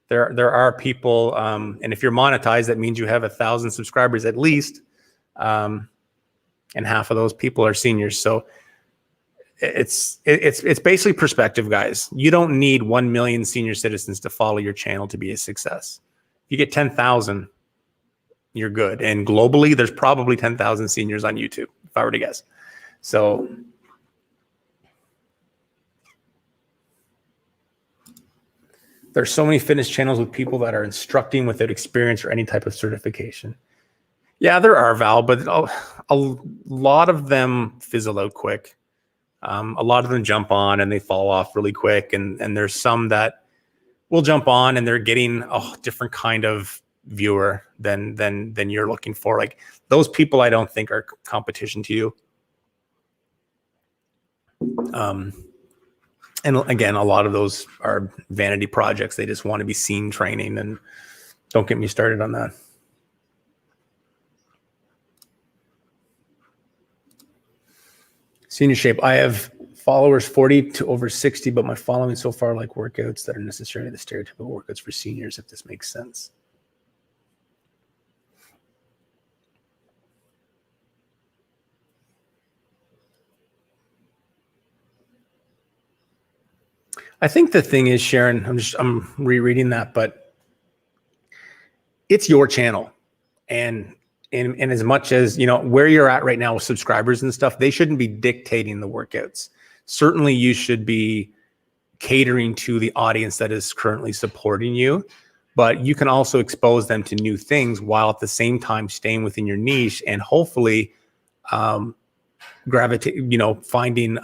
There are people, and if you're monetized, that means you have 1,000 subscribers at least, and half of those people are seniors. So it's basically perspective, guys. You don't need 1 million senior citizens to follow your channel to be a success. If you get 10,000, you're good. And globally, there's probably 10,000 seniors on YouTube, if I were to guess. So there's so many fitness channels with people that are instructing without experience or any type of certification. Yeah, there are, Val, but a lot of them fizzle out quick. A lot of them jump on and they fall off really quick. And there's some that will jump on and they're getting a different kind of viewer than you're looking for. Like those people, I don't think are competition to you. And again, a lot of those are vanity projects. They just want to be seen training, and don't get me started on that. Senior Shape. I have followers 40 to over 60, but my following so far like workouts that are necessarily the stereotypical workouts for seniors, if this makes sense. I think the thing is, Sharon, I'm rereading that, but it's your channel. And as much as, you know, where you're at right now with subscribers and stuff, they shouldn't be dictating the workouts. Certainly you should be catering to the audience that is currently supporting you, but you can also expose them to new things while at the same time staying within your niche and hopefully gravitate, you know, finding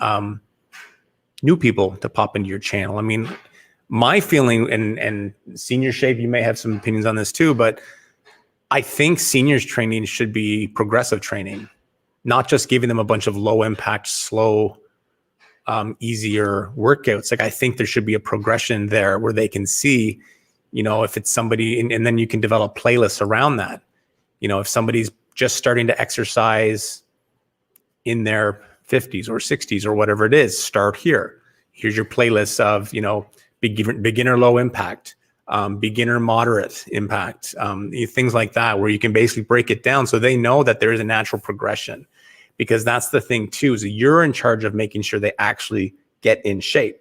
new people to pop into your channel. I mean, my feeling, and Senior Shape, you may have some opinions on this too, but I think seniors training should be progressive training, not just giving them a bunch of low impact, slow, easier workouts. Like I think there should be a progression there where they can see, you know, if it's somebody, and then you can develop playlists around that. You know, if somebody's just starting to exercise in their 50s or 60s or whatever it is, start here. Here's your playlist of, you know, beginner low impact, beginner moderate impact, things like that, where you can basically break it down so they know that there is a natural progression. Because that's the thing too, is you're in charge of making sure they actually get in shape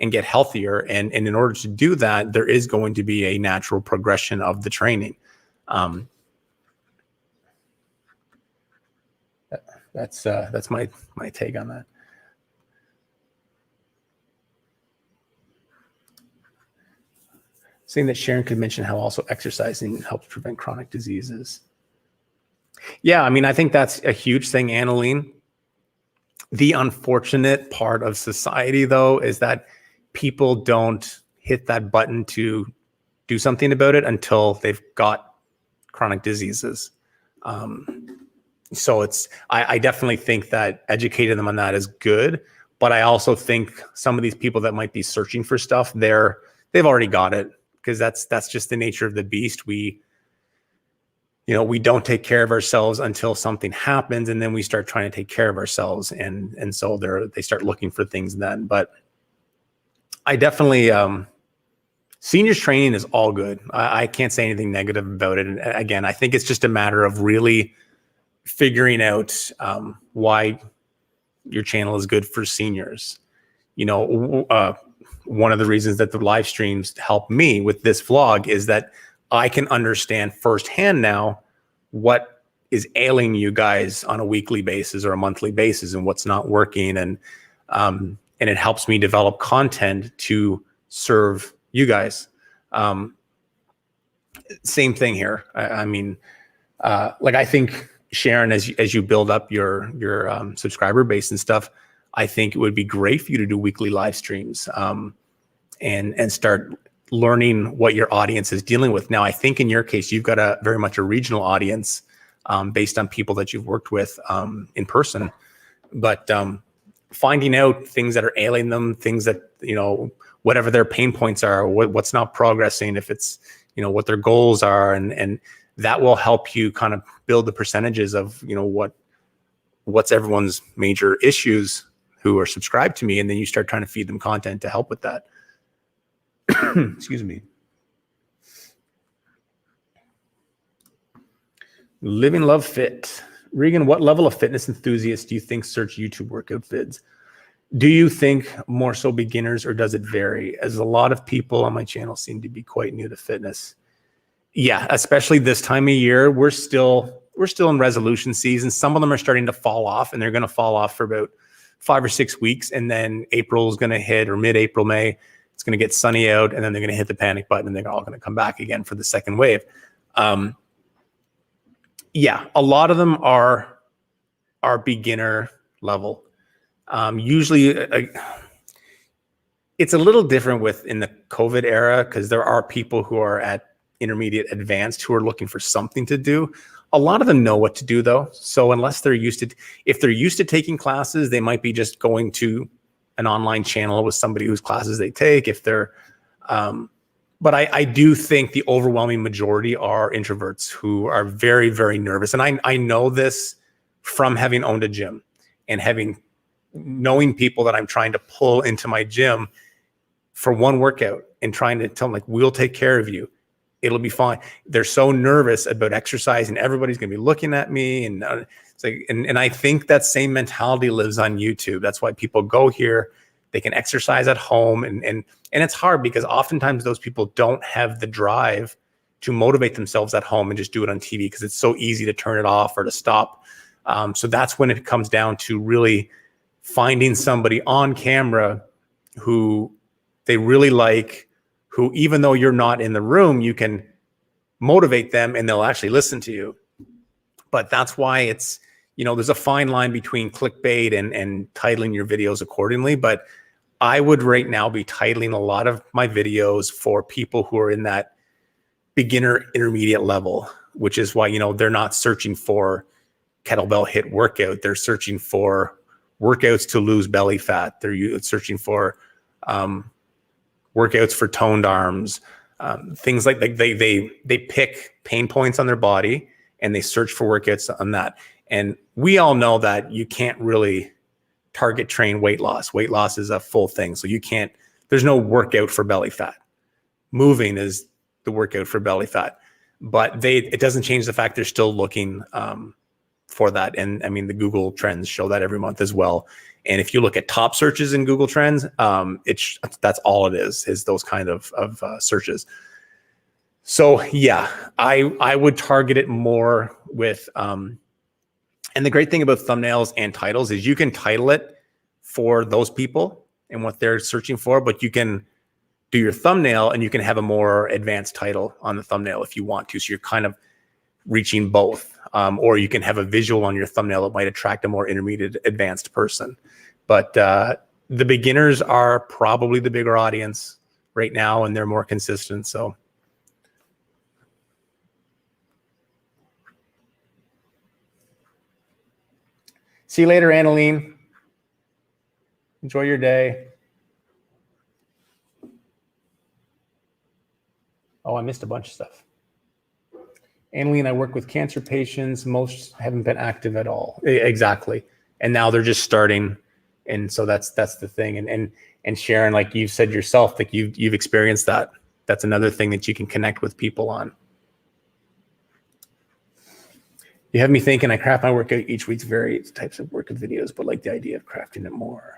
and get healthier. And in order to do that, there is going to be a natural progression of the training. That's my take on that. Saying that Sharon could mention how also exercising helps prevent chronic diseases. Yeah, I mean, I think that's a huge thing, Annaline. The unfortunate part of society, though, is that people don't hit that button to do something about it until they've got chronic diseases. So I definitely think that educating them on that is good, but I also think some of these people that might be searching for stuff, they've already got it, because that's just the nature of the beast. We don't take care of ourselves until something happens, and then we start trying to take care of ourselves, and so they start looking for things then. But I definitely seniors training is all good. I can't say anything negative about it. And again, I think it's just a matter of really figuring out why your channel is good for seniors. You know, one of the reasons that the live streams help me with this vlog is that I can understand firsthand now what is ailing you guys on a weekly basis or a monthly basis and what's not working. And it helps me develop content to serve you guys. Same thing here. I mean, like I think, Sharon, as you build up your subscriber base and stuff, I think it would be great for you to do weekly live streams and start learning what your audience is dealing with. Now, I think in your case, you've got very much a regional audience based on people that you've worked with in person. But finding out things that are ailing them, things that, you know, whatever their pain points are, what's not progressing, if it's, you know, what their goals are, and that will help you kind of build the percentages of, you know, what's everyone's major issues who are subscribed to me, and then you start trying to feed them content to help with that. Excuse me. Living Love Fit. Regan, what level of fitness enthusiasts do you think search YouTube workout vids? Do you think more so beginners, or does it vary? As a lot of people on my channel seem to be quite new to fitness. Yeah, especially this time of year, we're still in resolution season. Some of them are starting to fall off, and they're going to fall off for about 5 or 6 weeks. And then April is going to hit, or mid-April, May, it's going to get sunny out, and then they're going to hit the panic button, and they're all going to come back again for the second wave. Yeah, a lot of them are beginner level. Usually it's a little different in the COVID era, because there are people who are at intermediate advanced who are looking for something to do. A lot of them know what to do though. So unless they're if they're used to taking classes, they might be just going to an online channel with somebody whose classes they take. If they're, but I do think the overwhelming majority are introverts who are very, very nervous. And I know this from having owned a gym and knowing people that I'm trying to pull into my gym for one workout and trying to tell them, like, we'll take care of you. It'll be fine. They're so nervous about exercise, and everybody's going to be looking at me. And it's like, and I think that same mentality lives on YouTube. That's why people go here. They can exercise at home, and it's hard because oftentimes those people don't have the drive to motivate themselves at home and just do it on TV, because it's so easy to turn it off or to stop. So that's when it comes down to really finding somebody on camera who they really like, who, even though you're not in the room, you can motivate them and they'll actually listen to you. But that's why it's, there's a fine line between clickbait and titling your videos accordingly. But I would right now be titling a lot of my videos for people who are in that beginner intermediate level, which is why, they're not searching for kettlebell hit workout. They're searching for workouts to lose belly fat. They're searching for workouts for toned arms, things like they pick pain points on their body and they search for workouts on that. And we all know that you can't really target train weight loss. Weight loss is a full thing. So there's no workout for belly fat. Moving is the workout for belly fat, but it doesn't change the fact they're still looking for that. And I mean, the Google trends show that every month as well. And if you look at top searches in Google Trends, that's all it is those kind of searches. So yeah, I would target it more with, and the great thing about thumbnails and titles is you can title it for those people and what they're searching for, but you can do your thumbnail and you can have a more advanced title on the thumbnail if you want to. So you're kind of reaching both. Or you can have a visual on your thumbnail that might attract a more intermediate advanced person. But the beginners are probably the bigger audience right now, and they're more consistent. So see you later, Annaline. Enjoy your day. Oh, I missed a bunch of stuff. Annaline, I work with cancer patients. Most haven't been active at all. Exactly. And now they're just starting. And so that's the thing. And Sharon, like you've said yourself, like you've experienced that. That's another thing that you can connect with people on. You have me thinking I craft my workout each week's various types of workout videos, but like the idea of crafting it more.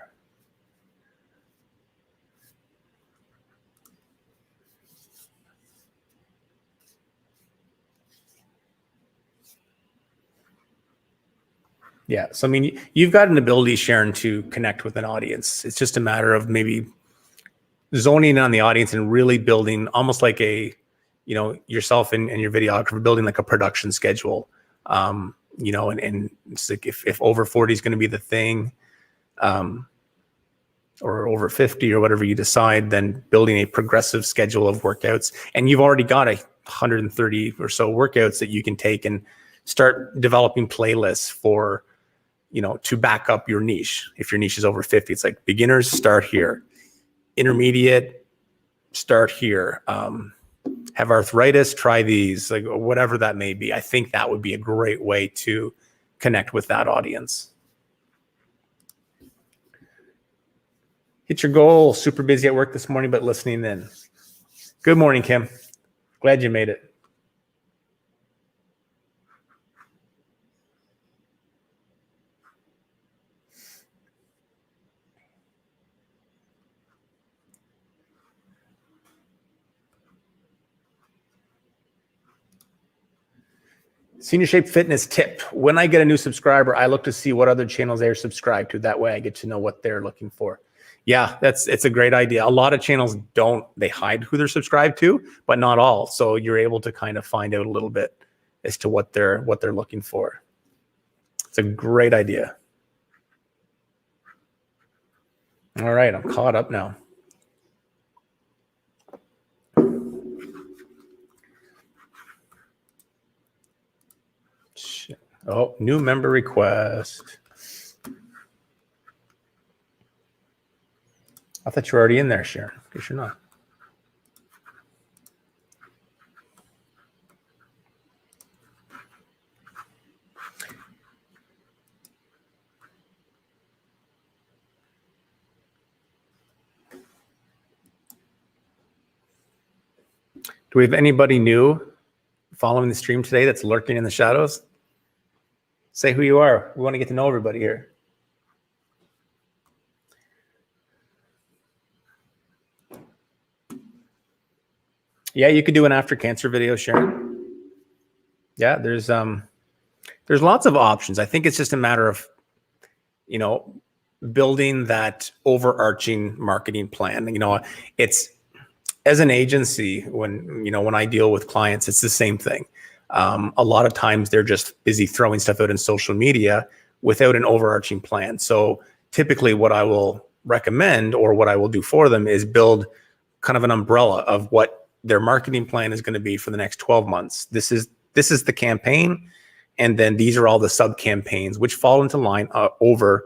Yeah. So, I mean, you've got an ability, Sharon, to connect with an audience. It's just a matter of maybe zoning in on the audience and really building almost like yourself and your videographer building like a production schedule. And it's like if over 40 is going to be the thing, or over 50 or whatever you decide, then building a progressive schedule of workouts. And you've already got 130 or so workouts that you can take and start developing playlists for, to back up your niche. If your niche is over 50, it's like beginners, start here. Intermediate, start here. Have arthritis, try these, like whatever that may be. I think that would be a great way to connect with that audience. Hit your goal. Super busy at work this morning, but listening in. Good morning, Kim. Glad you made it. Senior Shape Fitness tip. When I get a new subscriber, I look to see what other channels they're subscribed to. That way I get to know what they're looking for. Yeah, it's a great idea. A lot of channels they hide who they're subscribed to, but not all. So you're able to kind of find out a little bit as to what they're looking for. It's a great idea. All right, I'm caught up now. Oh, new member request. I thought you were already in there, Sharon. Guess you're not. Do we have anybody new following the stream today that's lurking in the shadows? Say who you are. We want to get to know everybody here. Yeah, you could do an after cancer video, Sharon. Yeah, there's lots of options. I think it's just a matter of, building that overarching marketing plan. It's as an agency, when I deal with clients, it's the same thing. A lot of times they're just busy throwing stuff out in social media without an overarching plan. So typically what I will recommend or what I will do for them is build kind of an umbrella of what their marketing plan is going to be for the next 12 months. This is the campaign. And then these are all the sub campaigns, which fall into line under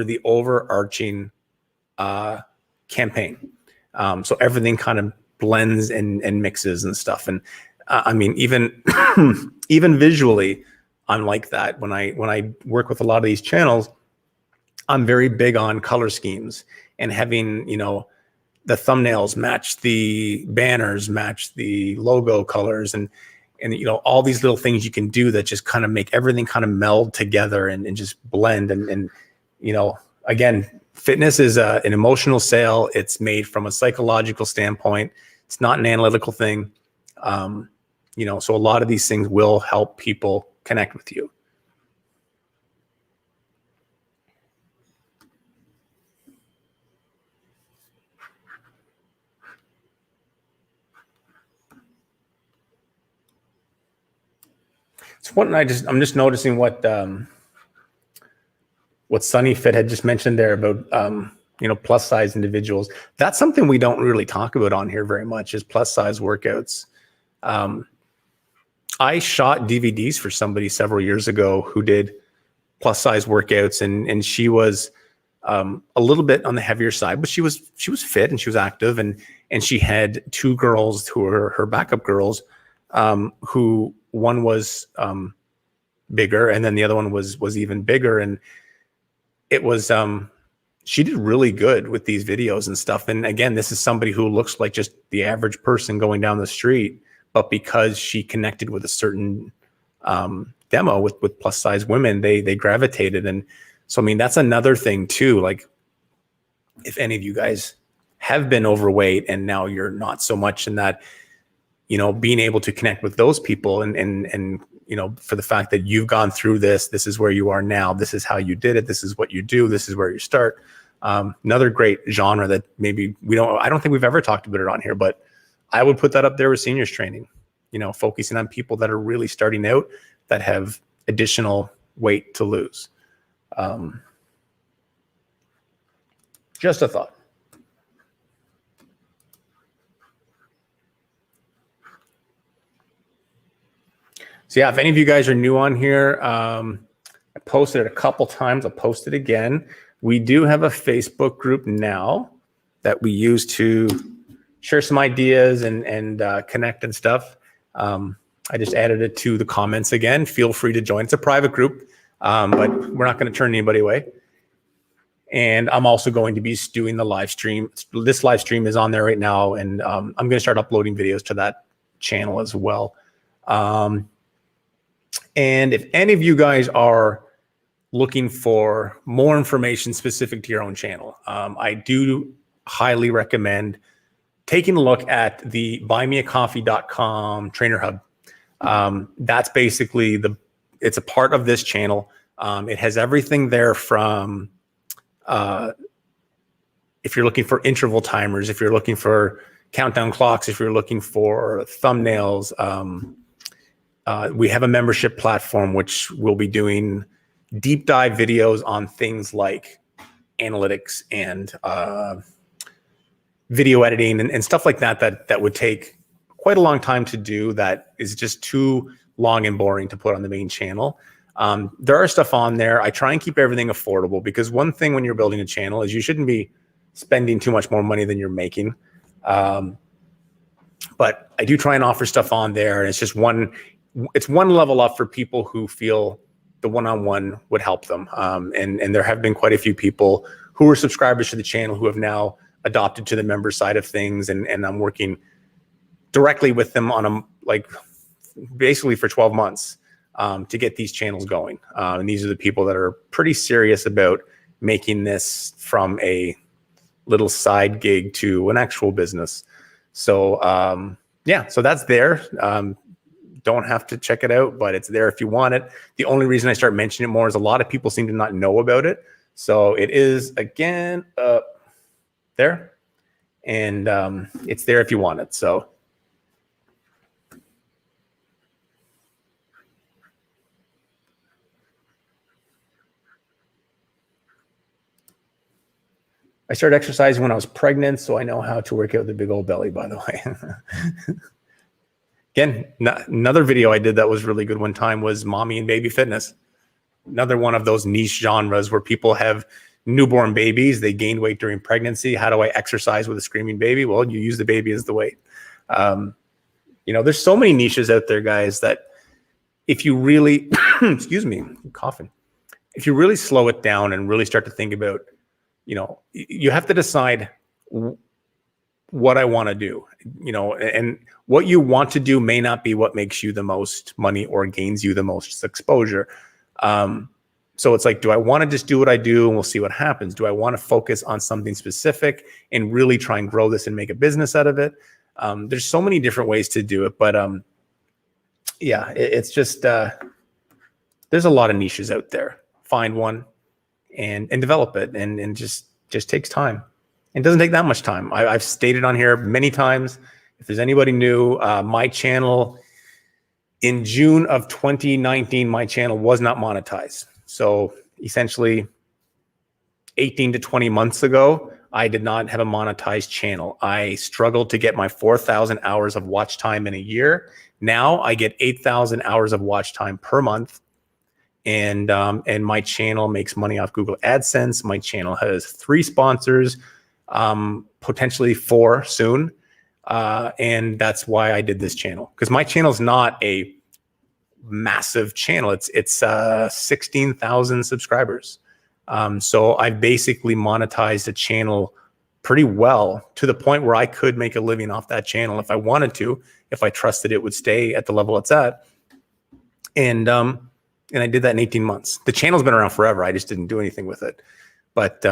the overarching campaign. So everything kind of blends and mixes and stuff. And I mean, even visually, I'm like that. When I work with a lot of these channels, I'm very big on color schemes and having, the thumbnails match the banners, match the logo colors, and all these little things you can do that just kind of make everything kind of meld together and just blend. And again, fitness is an emotional sale. It's made from a psychological standpoint. It's not an analytical thing. So a lot of these things will help people connect with you. So I'm just noticing what Sunny Fit had just mentioned there about plus size individuals. That's something we don't really talk about on here very much, is plus size workouts. I shot DVDs for somebody several years ago who did plus size workouts, and she was a little bit on the heavier side, but she was fit and she was active, and she had two girls who were her backup girls, who one was bigger and then the other one was even bigger, and it was she did really good with these videos and stuff. And again, this is somebody who looks like just the average person going down the street, but because she connected with a certain demo with plus size women, they gravitated. And so, I mean, that's another thing too. Like, if any of you guys have been overweight and now you're not so much in that, being able to connect with those people and for the fact that you've gone through this is where you are now. This is how you did it. This is what you do. This is where you start. Another great genre that maybe I don't think we've ever talked about it on here, but I would put that up there with seniors training, focusing on people that are really starting out that have additional weight to lose. Just a thought. So yeah, if any of you guys are new on here, I posted it a couple times. I'll post it again. We do have a Facebook group now that we use to share some ideas and connect and stuff. I just added it to the comments again. Feel free to join. It's a private group, but we're not going to turn anybody away. And I'm also going to be doing the live stream. This live stream is on there right now, and I'm going to start uploading videos to that channel as well. And if any of you guys are looking for more information specific to your own channel, I do highly recommend taking a look at the buymeacoffee.com trainer hub. That's basically it's a part of this channel. It has everything there from if you're looking for interval timers, if you're looking for countdown clocks, if you're looking for thumbnails, we have a membership platform which will be doing deep dive videos on things like analytics and video editing and stuff like that would take quite a long time to do, that is just too long and boring to put on the main channel. There are stuff on there. I try and keep everything affordable, because one thing when you're building a channel is you shouldn't be spending too much more money than you're making. But I do try and offer stuff on there, and it's one level up for people who feel the one-on-one would help them. And there have been quite a few people who are subscribers to the channel who have now adopted to the member side of things, and I'm working directly with them on basically for 12 months to get these channels going. And these are the people that are pretty serious about making this from a little side gig to an actual business. So yeah, so that's there. Don't have to check it out, but it's there if you want it. The only reason I start mentioning it more is a lot of people seem to not know about it. So it is, again, there, and it's there if you want it. So I started exercising when I was pregnant, so I know how to work out with a big old belly, by the way. Again, another video I did that was really good one time was mommy and baby fitness. Another one of those niche genres where people have newborn babies, they gained weight during pregnancy. How do I exercise with a screaming baby? Well, you use the baby as the weight. There's so many niches out there, guys, that if you really, excuse me, I'm coughing. If you really slow it down and really start to think about, you have to decide what I want to do, and what you want to do may not be what makes you the most money or gains you the most exposure. So it's like, do I want to just do what I do and we'll see what happens? Do I want to focus on something specific and really try and grow this and make a business out of it? There's so many different ways to do it, but yeah, it's just, there's a lot of niches out there. Find one and develop it, and just takes time. It doesn't take that much time. I've stated on here many times, if there's anybody new, my channel in June of 2019, my channel was not monetized. So essentially 18 to 20 months ago, I did not have a monetized channel. I struggled to get my 4,000 hours of watch time in a year. Now I get 8,000 hours of watch time per month. And my channel makes money off Google AdSense. My channel has 3 sponsors, potentially 4 soon. And that's why I did this channel, because my channel is not a massive channel. It's 16,000 subscribers. So I basically monetized a channel pretty well, to the point where I could make a living off that channel if I wanted to, if I trusted it would stay at the level it's at. And I did that in 18 months. The channel's been around forever. I just didn't do anything with it. But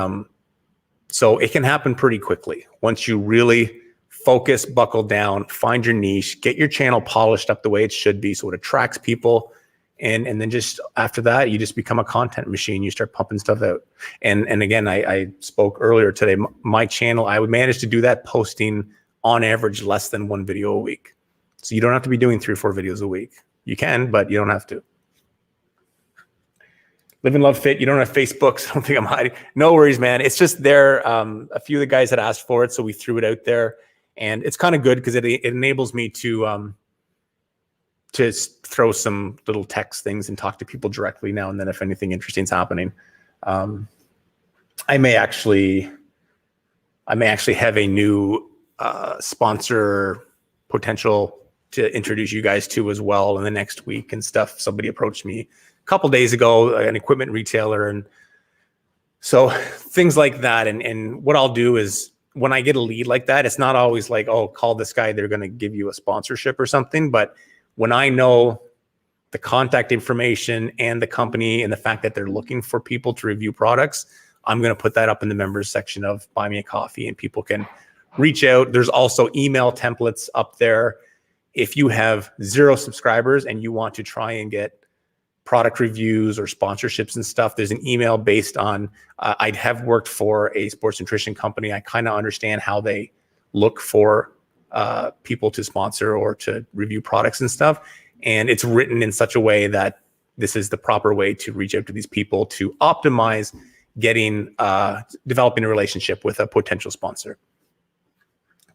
so it can happen pretty quickly once you really focus, buckle down, find your niche, get your channel polished up the way it should be so it attracts people. And then just after that, you just become a content machine. You start pumping stuff out. And again, I spoke earlier today, my channel, I would manage to do that posting on average less than 1 video a week. So you don't have to be doing 3 or 4 videos a week. You can, but you don't have to. Live and Love Fit. You don't have Facebook, so I don't think I'm hiding. No worries, man. It's just there. A few of the guys had asked for it, so we threw it out there. And it's kind of good because it enables me to throw some little text things and talk to people directly now and then if anything interesting is happening. I may actually have a new sponsor potential to introduce you guys to as well in the next week and stuff. Somebody approached me a couple days ago, an equipment retailer, and So things like that. And what I'll do is when I get a lead like that, it's not always like, oh, call this guy, they're going to give you a sponsorship or something. But when I know the contact information and the company and the fact that they're looking for people to review products, I'm going to put that up in the members section of Buy Me a Coffee, and people can reach out. There's also email templates up there. If you have 0 subscribers and you want to try and get product reviews or sponsorships and stuff, there's an email based on, I have worked for a sports nutrition company. I kind of understand how they look for people to sponsor or to review products and stuff. And it's written in such a way that this is the proper way to reach out to these people to optimize getting, developing a relationship with a potential sponsor.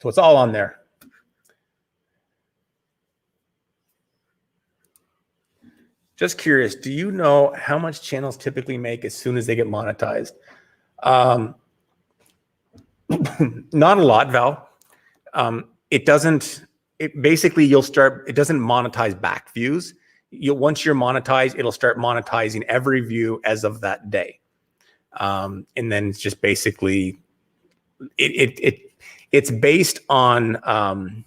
So it's all on there. Just curious, do you know how much channels typically make as soon as they get monetized? Not a lot, Val. It doesn't, basically you'll start, it doesn't monetize back views. Once you're monetized, it'll start monetizing every view as of that day. And then it's just basically, it's based on,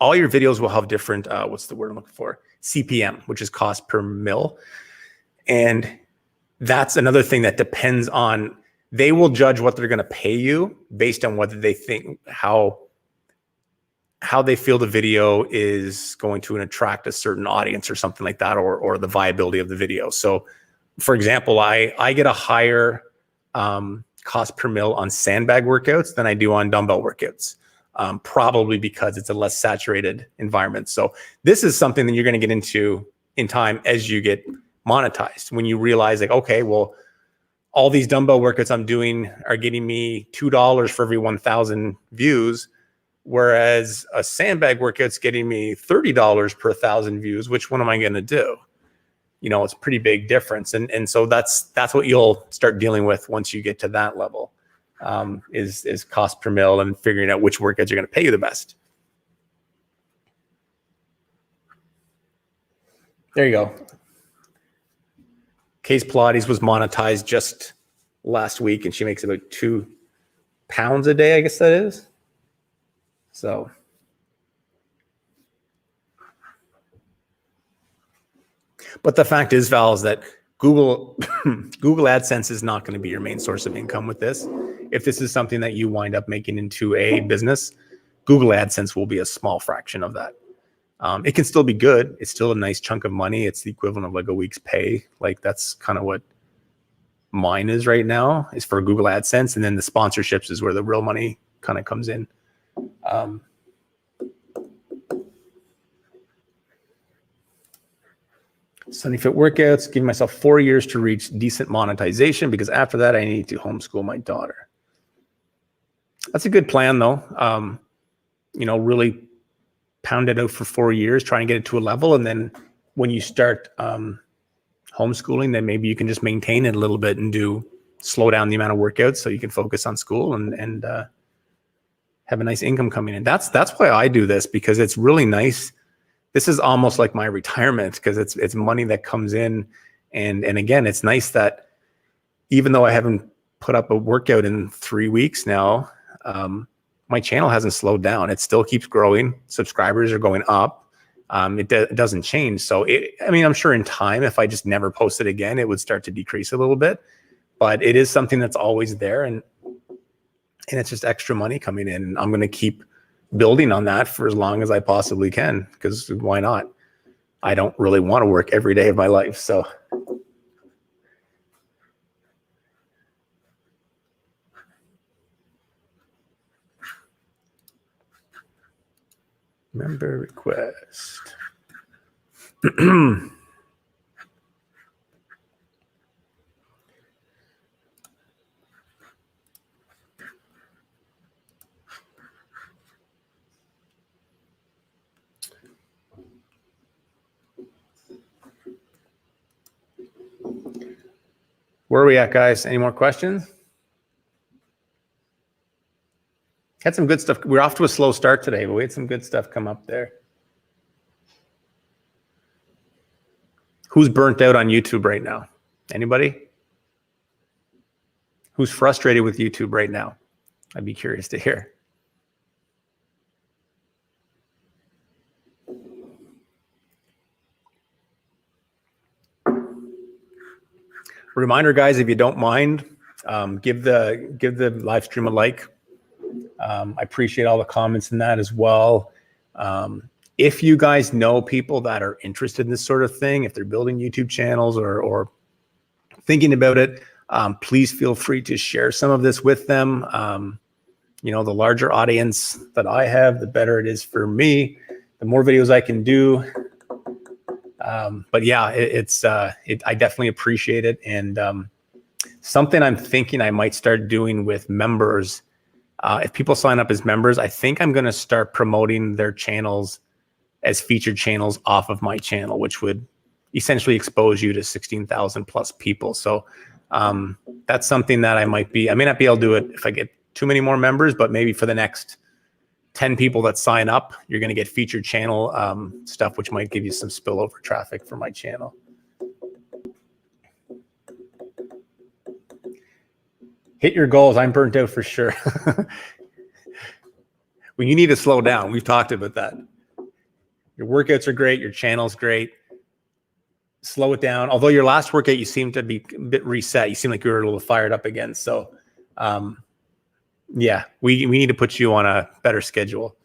all your videos will have different, what's the word I'm looking for? CPM, which is cost per mil. And that's another thing that depends on, they will judge what they're going to pay you based on whether they think how they feel the video is going to attract a certain audience or something like that, or the viability of the video. So for example, I get a higher cost per mil on sandbag workouts than I do on dumbbell workouts. Probably because it's a less saturated environment. So this is something that you're going to get into in time as you get monetized. When you realize like, okay, well, all these dumbbell workouts I'm doing are getting me $2 for every 1,000 views, whereas a sandbag workout's getting me $30 per 1,000 views. Which one am I going to do? You know, it's a pretty big difference. And so that's what you'll start dealing with once you get to that level. Is cost per mil and figuring out which workouts are going to pay you the best. There you go. Case Pilates was monetized just last week, and she makes about £2 a day, I guess that is. So but the fact is, Val, is that Google AdSense is not going to be your main source of income with this. If this is something that you wind up making into a business, Google AdSense will be a small fraction of that. It can still be good. It's still a nice chunk of money. It's the equivalent of like a week's pay. Like that's kind of what mine is right now, is for Google AdSense. And then the sponsorships is where the real money kind of comes in. Sunny Fit workouts, giving myself 4 years to reach decent monetization, because after that I need to homeschool my daughter. That's a good plan though. You know, really pound it out for 4 years, try and get it to a level. And then when you start homeschooling, then maybe you can just maintain it a little bit and slow down the amount of workouts so you can focus on school and have a nice income coming in. That's why I do this, because it's really nice. This is almost like my retirement, because it's money that comes in. And again, it's nice that even though I haven't put up a workout in 3 weeks now, my channel hasn't slowed down. It still keeps growing. Subscribers are going up. It doesn't change. So I mean, I'm sure in time, if I just never posted again, it would start to decrease a little bit, but it is something that's always there. And it's just extra money coming in. And I'm going to keep building on that for as long as I possibly can, because why not? I don't really want to work every day of my life. So member request. Where are we at, guys? Any more questions? Had some good stuff. We're off to a slow start today, but we had some good stuff come up there. Who's burnt out on YouTube right now? Anybody? Who's frustrated with YouTube right now? I'd be curious to hear. Reminder, guys, if you don't mind, give the live stream a like. I appreciate all the comments in that as well. If you guys know people that are interested in this sort of thing, if they're building YouTube channels or thinking about it, please feel free to share some of this with them. You know, the larger audience that I have, the better it is for me, the more videos I can do. But yeah, I definitely appreciate it. And something I'm thinking I might start doing with members, if people sign up as members, I think I'm going to start promoting their channels as featured channels off of my channel, which would essentially expose you to 16,000 plus people. So that's something that I may not be able to do it if I get too many more members, but maybe for the next 10 people that sign up, you're going to get featured channel stuff, which might give you some spillover traffic for my channel. Hit your goals. I'm burnt out for sure. Well, you need to slow down. We've talked about that. Your workouts are great. Your channel's great. Slow it down. Although your last workout, you seem to be a bit reset. You seem like you were a little fired up again. So, yeah, we need to put you on a better schedule.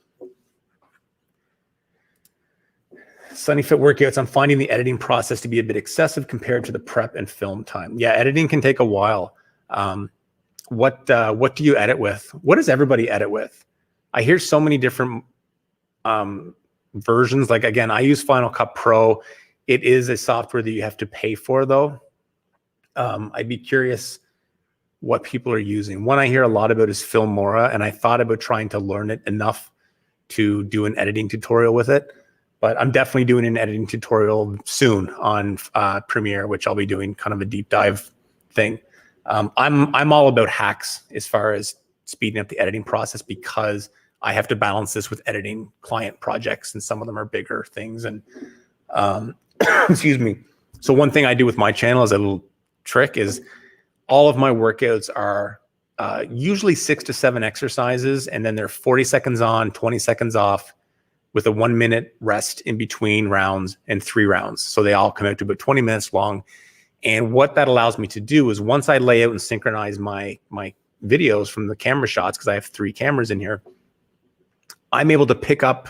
Sunny Fit workouts. I'm finding the editing process to be a bit excessive compared to the prep and film time. Yeah, editing can take a while. What do you edit with? What does everybody edit with? I hear so many different versions. Like, again, I use Final Cut Pro. It is a software that you have to pay for, though. I'd be curious what people are using. One I hear a lot about is Filmora, and I thought about trying to learn it enough to do an editing tutorial with it. But I'm definitely doing an editing tutorial soon on Premiere, which I'll be doing kind of a deep dive thing. I'm all about hacks as far as speeding up the editing process, because I have to balance this with editing client projects, and some of them are bigger things. And excuse me. So one thing I do with my channel as a little trick is all of my workouts are usually 6 to 7 exercises, and then they're 40 seconds on, 20 seconds off, with a 1 minute rest in between rounds and 3 rounds. So they all come out to about 20 minutes long. And what that allows me to do is, once I lay out and synchronize my videos from the camera shots, because I have 3 cameras in here, I'm able to pick up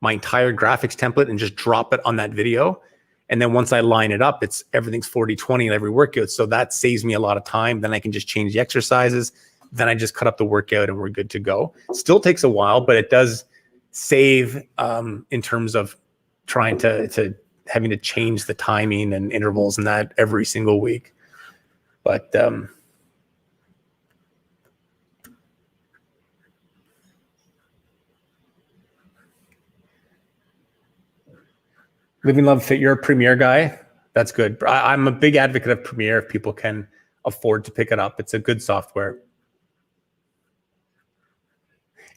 my entire graphics template and just drop it on that video. And then once I line it up, everything's 40-20 in every workout. So that saves me a lot of time. Then I can just change the exercises. Then I just cut up the workout and we're good to go. Still takes a while, but it does save in terms of trying to having to change the timing and intervals and that every single week. But Living Love Fit, you're a Premiere guy. That's good. I'm a big advocate of Premiere if people can afford to pick it up. It's a good software.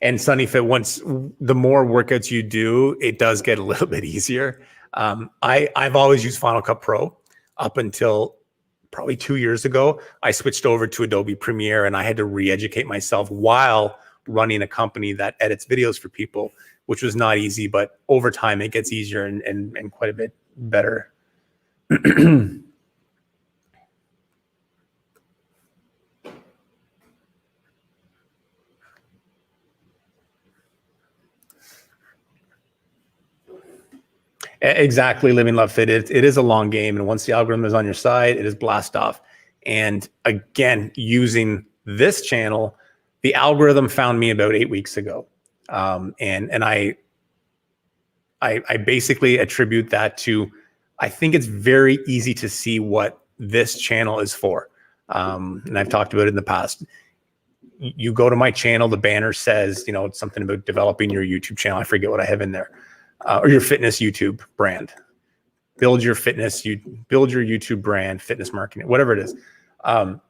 And Sunny Fit, once the more workouts you do, it does get a little bit easier. I've always used Final Cut Pro up until probably 2 years ago. I switched over to Adobe Premiere, and I had to re-educate myself while running a company that edits videos for people, which was not easy, but over time it gets easier and quite a bit better. Exactly, Living Love Fit. It is a long game, and once the algorithm is on your side, it is blast off. And again, using this channel, the algorithm found me about 8 weeks ago, and I basically attribute that to, I think it's very easy to see what this channel is for, and I've talked about it in the past. You go to my channel, the banner says, you know, it's something about developing your YouTube channel. I forget what I have in there. Or your fitness YouTube brand. Build your YouTube brand, fitness marketing, whatever it is. And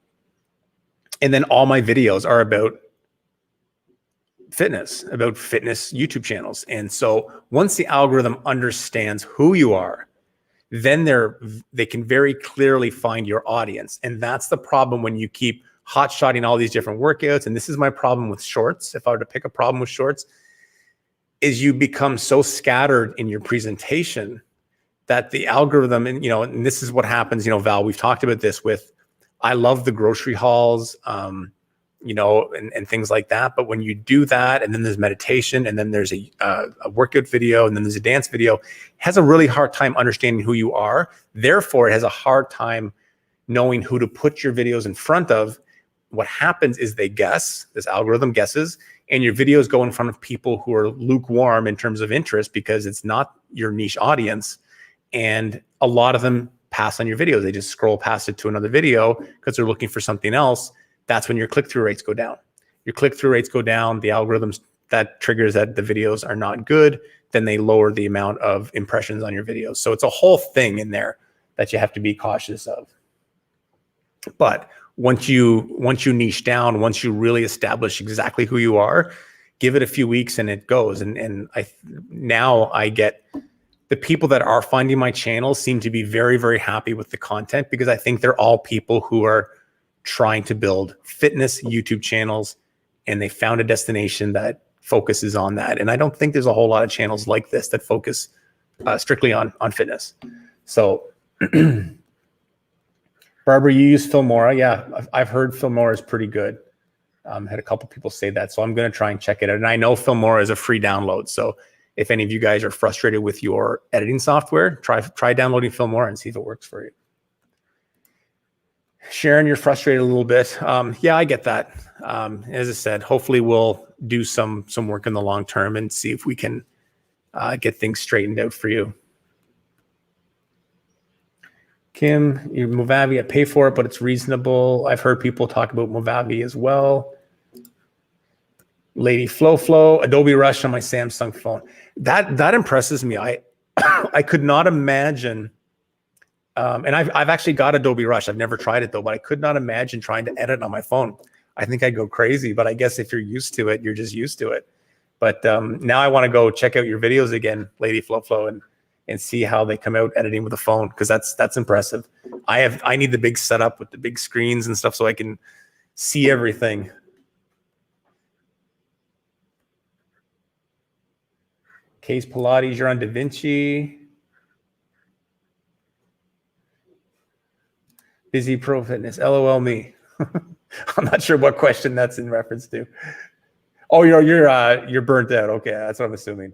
then all my videos are about fitness YouTube channels. And so once the algorithm understands who you are, then they can very clearly find your audience. And that's the problem when you keep hot shotting all these different workouts. And this is my problem with shorts. If I were to pick a problem with shorts, is you become so scattered in your presentation that the algorithm, and and this is what happens, Val, we've talked about this with, I love the grocery hauls, and things like that. But when you do that, and then there's meditation, and then there's a workout video, and then there's a dance video, it has a really hard time understanding who you are. Therefore, it has a hard time knowing who to put your videos in front of. What happens is they guess, this algorithm guesses, and your videos go in front of people who are lukewarm in terms of interest because it's not your niche audience. And a lot of them pass on your videos. They just scroll past it to another video because they're looking for something else. That's when your click-through rates go down. Your click-through rates go down, the algorithms, that triggers that the videos are not good, then they lower the amount of impressions on your videos. So it's a whole thing in there that you have to be cautious of. But once you niche down, once you really establish exactly who you are, give it a few weeks and it goes. And now I get the people that are finding my channel seem to be very, very happy with the content, because I think they're all people who are trying to build fitness YouTube channels, and they found a destination that focuses on that. And I don't think there's a whole lot of channels like this that focus strictly on fitness. So Barbara, you use Filmora. Yeah, I've heard Filmora is pretty good. Had a couple people say that, so I'm going to try and check it out. And I know Filmora is a free download, so if any of you guys are frustrated with your editing software, try downloading Filmora and see if it works for you. Sharon, you're frustrated a little bit. Yeah, I get that. As I said, hopefully we'll do some work in the long term and see if we can get things straightened out for you. Kim, your Movavi, I pay for it, but it's reasonable. I've heard people talk about Movavi as well. Lady Flow, Adobe Rush on my Samsung phone. That impresses me. I could not imagine, and I've actually got Adobe Rush. I've never tried it though, but I could not imagine trying to edit on my phone. I think I'd go crazy, but I guess if you're used to it, you're just used to it. But now I want to go check out your videos again, Lady Flow, and see how they come out editing with a phone, because that's impressive. I need the big setup with the big screens and stuff so I can see everything. Case Pilates, you're on DaVinci. Busy Pro Fitness, LOL me. I'm not sure what question that's in reference to. Oh, you're burnt out. Okay, that's what I'm assuming.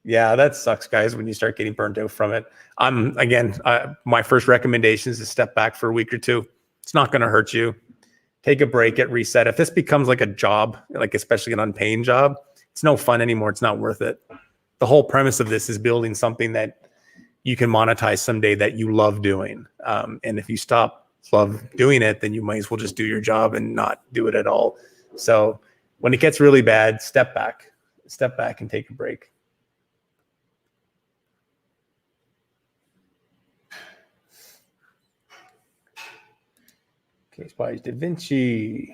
Yeah, that sucks, guys, when you start getting burnt out from it. My first recommendation is to step back for a week or two. It's not going to hurt you. Take a break, get reset. If this becomes like a job, like especially an unpaying job, it's no fun anymore. It's not worth it. The whole premise of this is building something that you can monetize someday that you love doing. And if you love doing it, then you might as well just do your job and not do it at all. So when it gets really bad, step back and take a break. Case by DaVinci,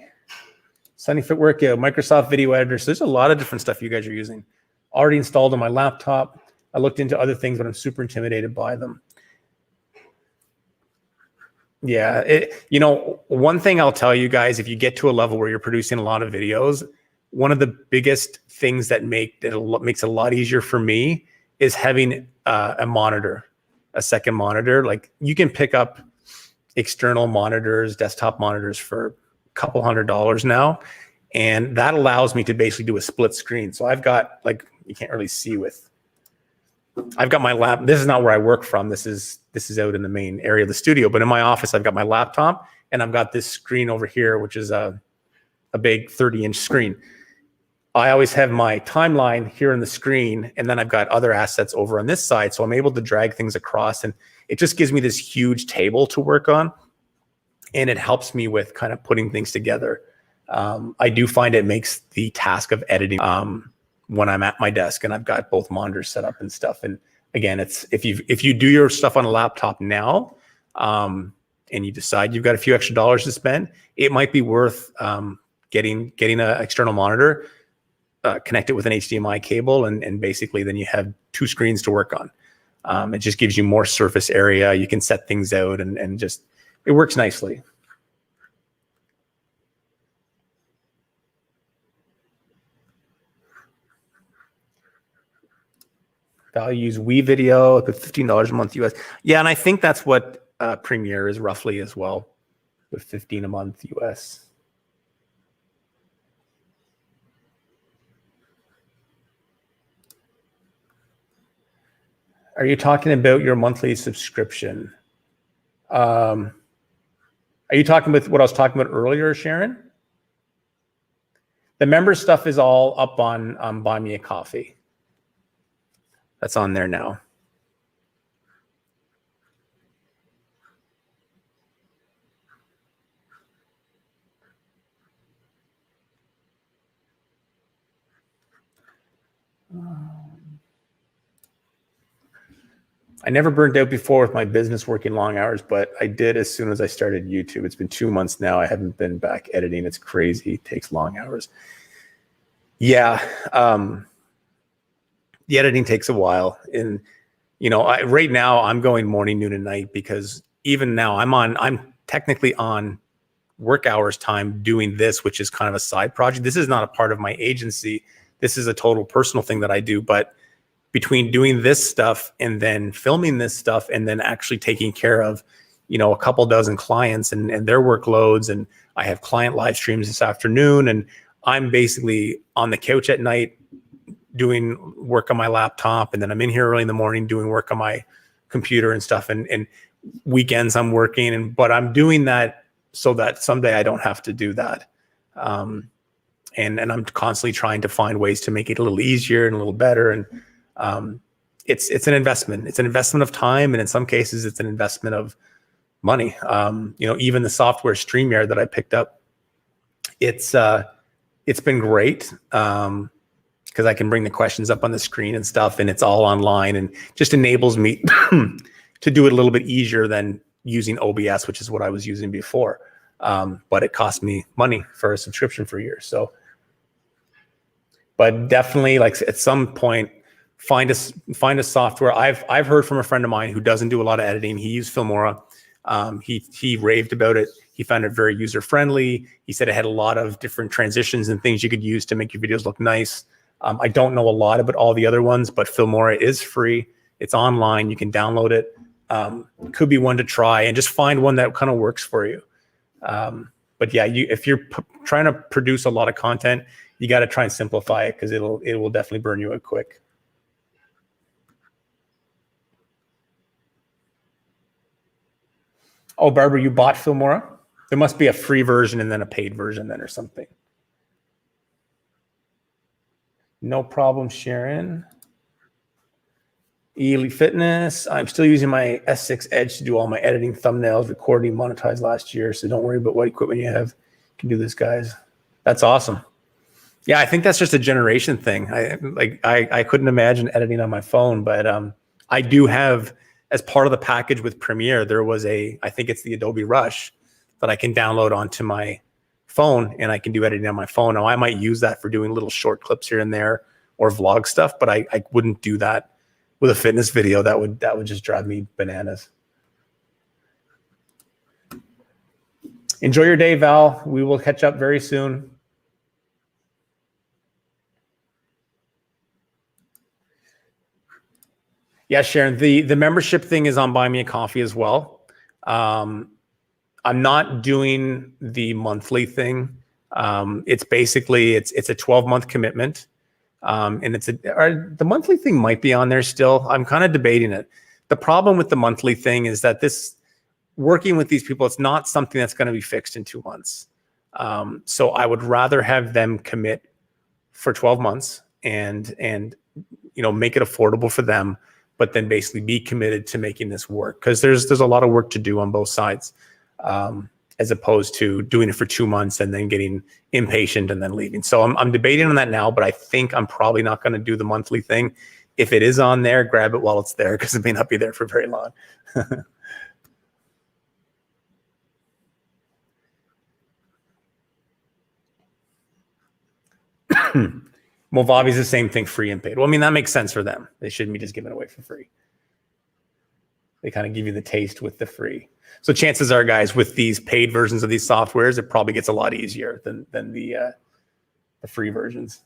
Sunny Fit Workout, Microsoft Video Editor. So there's a lot of different stuff you guys are using. Already installed on my laptop. I looked into other things, but I'm super intimidated by them. Yeah, one thing I'll tell you guys, if you get to a level where you're producing a lot of videos, one of the biggest things that makes it a lot easier for me is having a monitor, a second monitor. Like you can pick up external monitors, desktop monitors for a couple $100 now. And that allows me to basically do a split screen. So I've got, like, you can't really see I've got my lap. This is not where I work from. This is out in the main area of the studio. But in my office, I've got my laptop and I've got this screen over here, which is a big 30-inch screen. I always have my timeline here in the screen, and then I've got other assets over on this side. So I'm able to drag things across, and it just gives me this huge table to work on. And it helps me with kind of putting things together. I do find it makes the task of editing when I'm at my desk and I've got both monitors set up and stuff. And again, it's if you do your stuff on a laptop now, and you decide you've got a few extra dollars to spend, it might be worth getting an external monitor, connect it with an HDMI cable, and basically then you have two screens to work on. It just gives you more surface area. You can set things out and just, it works nicely. Values We Video, but $15 a month US. Yeah, and I think that's what Premiere is roughly as well, with $15 a month US. Are you talking about your monthly subscription? Are you talking about what I was talking about earlier, Sharon? The member stuff is all up on Buy Me a Coffee. That's on there now. I never burned out before with my business working long hours, but I did as soon as I started YouTube. It's been 2 months now. I haven't been back editing. It's crazy. It takes long hours. Yeah. The editing takes a while. And, you know, right now I'm going morning, noon, and night, because even now I'm technically on work hours time doing this, which is kind of a side project. This is not a part of my agency. This is a total personal thing that I do. But between doing this stuff and then filming this stuff and then actually taking care of, you know, a couple dozen clients and their workloads, and I have client live streams this afternoon, and I'm basically on the couch at night doing work on my laptop, and then I'm in here early in the morning doing work on my computer and stuff, and weekends I'm working, but I'm doing that so that someday I don't have to do that. And I'm constantly trying to find ways to make it a little easier and a little better. And it's an investment. It's an investment of time, and in some cases, it's an investment of money. You know, even the software StreamYard that I picked up, it's been great because I can bring the questions up on the screen and stuff, and it's all online, and just enables me to do it a little bit easier than using OBS, which is what I was using before. But it cost me money for a subscription for years. So, but definitely, like at some point, find a software. I've heard from a friend of mine who doesn't do a lot of editing. He used Filmora. He raved about it. He found it very user friendly. He said it had a lot of different transitions and things you could use to make your videos look nice. I don't know a lot about all the other ones, but Filmora is free. It's online. You can download it. Could be one to try, and just find one that kind of works for you. But yeah, if you're trying to produce a lot of content, you got to try and simplify it, because it will definitely burn you out quick. Oh, Barbara, you bought Filmora? There must be a free version and then a paid version then, or something. No problem, Sharon. Elite Fitness. I'm still using my S6 Edge to do all my editing, thumbnails, recording, monetized last year. So don't worry about what equipment you have. You can do this, guys. That's awesome. Yeah, I think that's just a generation thing. I couldn't imagine editing on my phone, but I do have, as part of the package with Premiere, there was I think it's the Adobe Rush that I can download onto my phone, and I can do editing on my phone. Now, I might use that for doing little short clips here and there or vlog stuff, but I wouldn't do that with a fitness video. That would just drive me bananas. Enjoy your day, Val. We will catch up very soon. Yeah, Sharon, the membership thing is on Buy Me a Coffee as well. I'm not doing the monthly thing. It's basically, it's a 12-month commitment. And the monthly thing might be on there still. I'm kind of debating it. The problem with the monthly thing is that working with these people, it's not something that's going to be fixed in 2 months. So I would rather have them commit for 12 months and you know, make it affordable for them, but then basically be committed to making this work, because there's a lot of work to do on both sides, as opposed to doing it for 2 months and then getting impatient and then leaving. So I'm debating on that now, but I think I'm probably not going to do the monthly thing. If it is on there, grab it while it's there, because it may not be there for very long. Movavi is the same thing, free and paid. Well, I mean, that makes sense for them. They shouldn't be just giving it away for free. They kind of give you the taste with the free. So chances are, guys, with these paid versions of these softwares, it probably gets a lot easier than the free versions.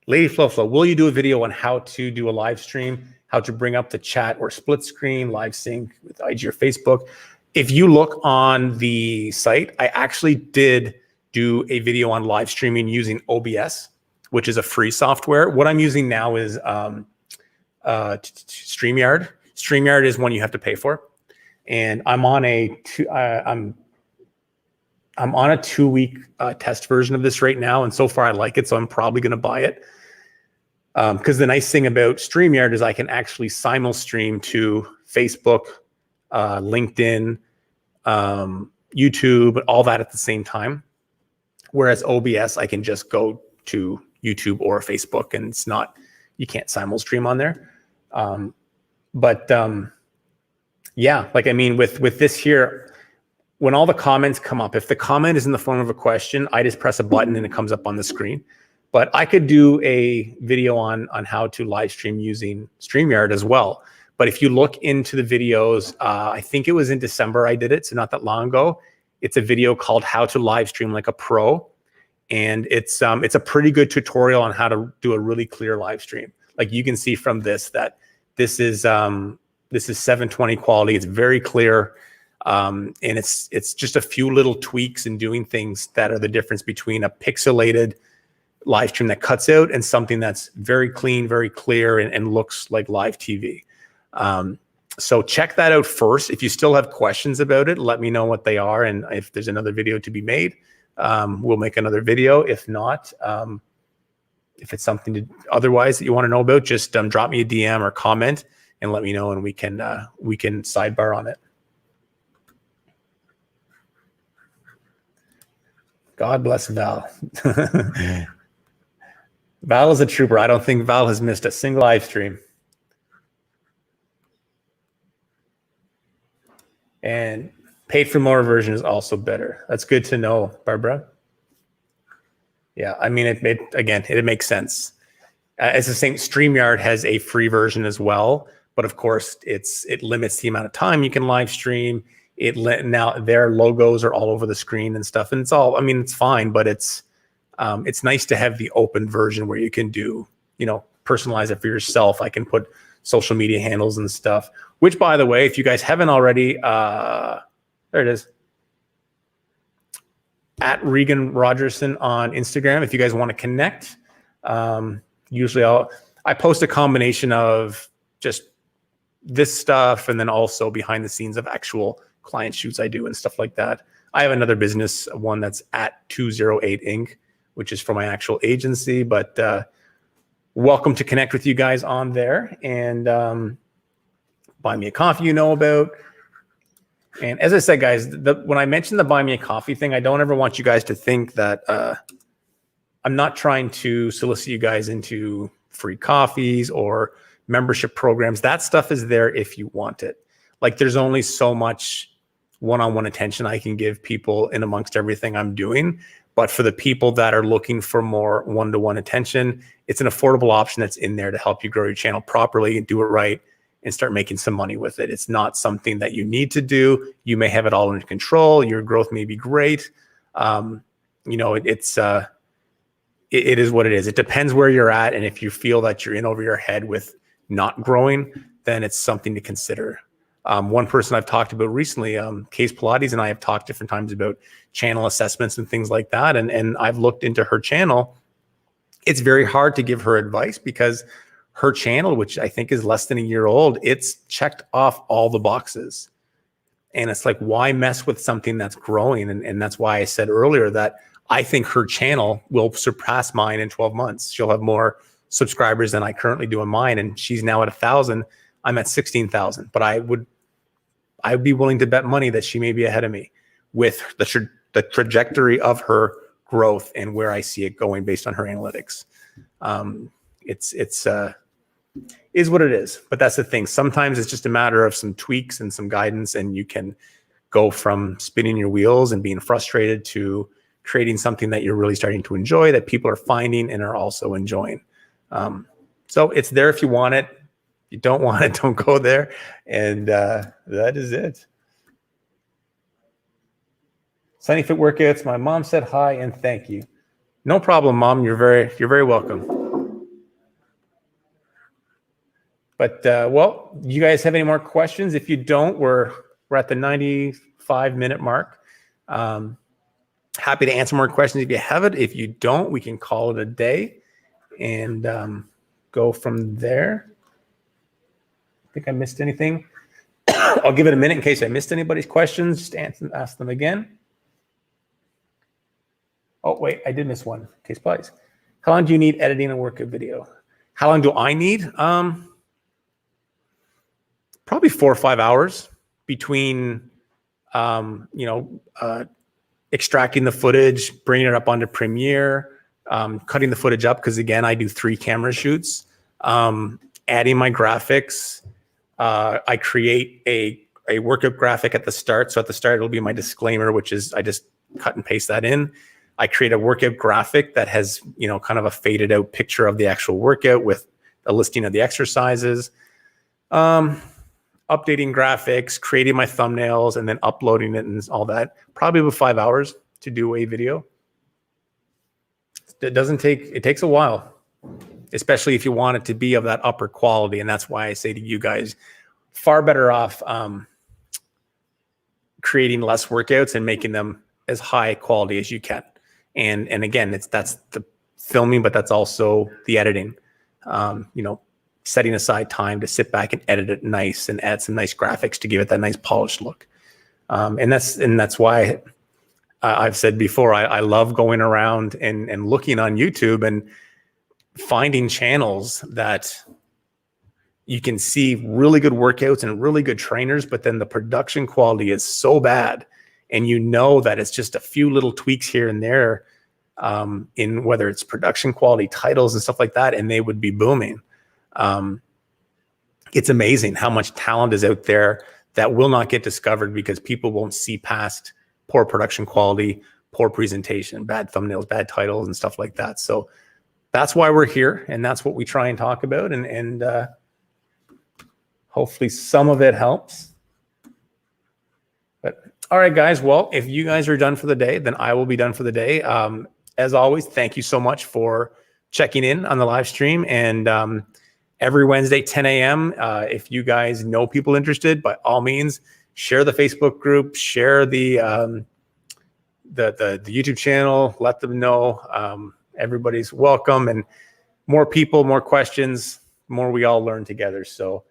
Lady Flo, will you do a video on how to do a live stream, how to bring up the chat or split screen, live sync with IG or Facebook? If you look on the site, I actually did do a video on live streaming using OBS, which is a free software. What I'm using now is StreamYard. StreamYard is one you have to pay for. And I'm on a I'm on a 2-week test version of this right now, and so far I like it, so I'm probably going to buy it. Because the nice thing about StreamYard is I can actually simul-stream to Facebook, LinkedIn, YouTube, all that at the same time. Whereas OBS, I can just go to YouTube or Facebook, and it's not, you can't simul-stream on there. Yeah, like, I mean, with this here, when all the comments come up, if the comment is in the form of a question, I just press a button and it comes up on the screen. But I could do a video on how to live stream using StreamYard as well. But if you look into the videos, I think it was in December I did it, so not that long ago. It's a video called How to Live Stream Like a Pro. And it's a pretty good tutorial on how to do a really clear live stream. Like you can see from this that this is 720 quality. It's very clear. And it's just a few little tweaks and doing things that are the difference between a pixelated live stream that cuts out and something that's very clean, very clear, and looks like live TV. So check that out first. If you still have questions about it, let me know what they are. And if there's another video to be made, we'll make another video. If not, if it's something otherwise that you want to know about, just drop me a DM or comment and let me know, and we can sidebar on it. God bless Val. Val is a trooper. I don't think Val has missed a single live stream. And paid for more version is also better. That's good to know, Barbara. Yeah, I mean, it makes sense. It's the same. StreamYard has a free version as well, but of course, it limits the amount of time you can live stream. Now their logos are all over the screen and stuff, and it's all. I mean, it's fine, but it's nice to have the open version where you can do, personalize it for yourself. I can put social media handles and stuff. Which, by the way, if you guys haven't already, there it is. At Regan Rogerson on Instagram. If you guys want to connect, usually I post a combination of just this stuff and then also behind the scenes of actual client shoots I do and stuff like that. I have another business, one that's at 208 Inc., which is for my actual agency, but welcome to connect with you guys on there, and buy me a coffee about. And as I said, guys, when I mentioned the buy me a coffee thing, I don't ever want you guys to think that I'm not trying to solicit you guys into free coffees or membership programs. That stuff is there if you want it. Like, there's only so much one-on-one attention I can give people in amongst everything I'm doing. But for the people that are looking for more one-to-one attention, it's an affordable option that's in there to help you grow your channel properly and do it right and start making some money with it. It's not something that you need to do. You may have it all under control. Your growth may be great. It is what it is. It depends where you're at. And if you feel that you're in over your head with not growing, then it's something to consider. One person I've talked about recently, Case Pilates, and I have talked different times about channel assessments and things like that. And I've looked into her channel. It's very hard to give her advice because her channel, which I think is less than a year old, it's checked off all the boxes. And it's like, why mess with something that's growing? And that's why I said earlier that I think her channel will surpass mine in 12 months. She'll have more subscribers than I currently do on mine. And she's now at 1,000. I'm at 16,000. But I'd be willing to bet money that she may be ahead of me with the trajectory of her growth and where I see it going based on her analytics. Is what it is. But that's the thing. Sometimes it's just a matter of some tweaks and some guidance, and you can go from spinning your wheels and being frustrated to creating something that you're really starting to enjoy, that people are finding and are also enjoying. So it's there if you want it. If you don't want it, don't go there. And that is it. Sunny Fit Workouts. My mom said hi and thank you. No problem, Mom. You're very welcome. But well, you guys have any more questions? If you don't, we're at the 95-minute mark. Happy to answer more questions if you have it. If you don't, we can call it a day and go from there. I think I missed anything. I'll give it a minute in case I missed anybody's questions. Just ask them again. Oh, wait, I did miss one. Case please. How long do you need editing a workout video? How long do I need? Probably 4 or 5 hours between, extracting the footage, bringing it up onto Premiere, cutting the footage up, because again, I do 3 camera shoots, adding my graphics. I create a workout graphic at the start. So at the start, it'll be my disclaimer, which is I just cut and paste that in. I create a workout graphic that has, kind of a faded out picture of the actual workout with a listing of the exercises, updating graphics, creating my thumbnails, and then uploading it and all that. Probably about 5 hours to do a video. It takes a while, especially if you want it to be of that upper quality. And that's why I say to you guys, far better off creating less workouts and making them as high quality as you can. And again, that's the filming, but that's also the editing. Setting aside time to sit back and edit it nice and add some nice graphics to give it that nice polished look. And that's why I've said before, I love going around and looking on YouTube and finding channels that you can see really good workouts and really good trainers, but then the production quality is so bad. And that it's just a few little tweaks here and there in whether it's production quality, titles and stuff like that, and they would be booming. It's amazing how much talent is out there that will not get discovered because people won't see past poor production quality, poor presentation, bad thumbnails, bad titles and stuff like that. So that's why we're here, and that's what we try and talk about, and hopefully some of it helps. But all right, guys. Well, if you guys are done for the day, then I will be done for the day. As always, thank you so much for checking in on the live stream. And every Wednesday, 10 a.m., if you guys know people interested, by all means, share the Facebook group, share the YouTube channel, let them know. Everybody's welcome, and more people, more questions, more we all learn together. So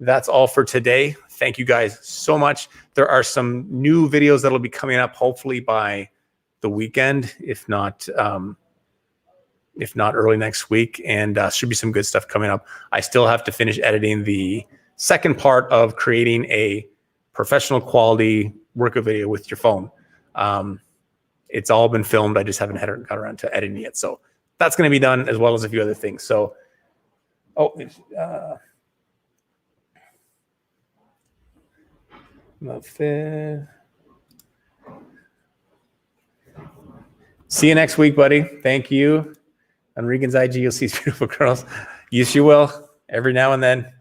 that's all for today. Thank you guys so much. There are some new videos that'll be coming up hopefully by the weekend, if not early next week, and should be some good stuff coming up. I still have to finish editing the second part of creating a professional quality workout video with your phone. It's all been filmed. I just haven't got around to editing it. So that's going to be done, as well as a few other things. So, see you next week, buddy. Thank you. On Regan's IG, you'll see these beautiful girls. Yes, you will. Every now and then.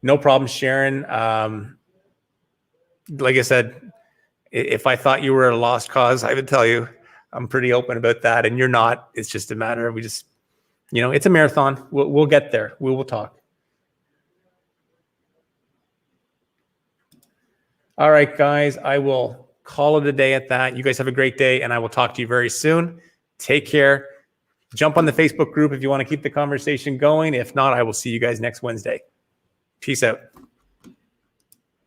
No problem, Sharon. Like I said, if I thought you were a lost cause, I would tell you. I'm pretty open about that, and you're not. It's just a matter of it's a marathon. We'll get there. We will talk. All right, guys. I will call it a day at that. You guys have a great day, and I will talk to you very soon. Take care. Jump on the Facebook group if you want to keep the conversation going. If not, I will see you guys next Wednesday. Peace out.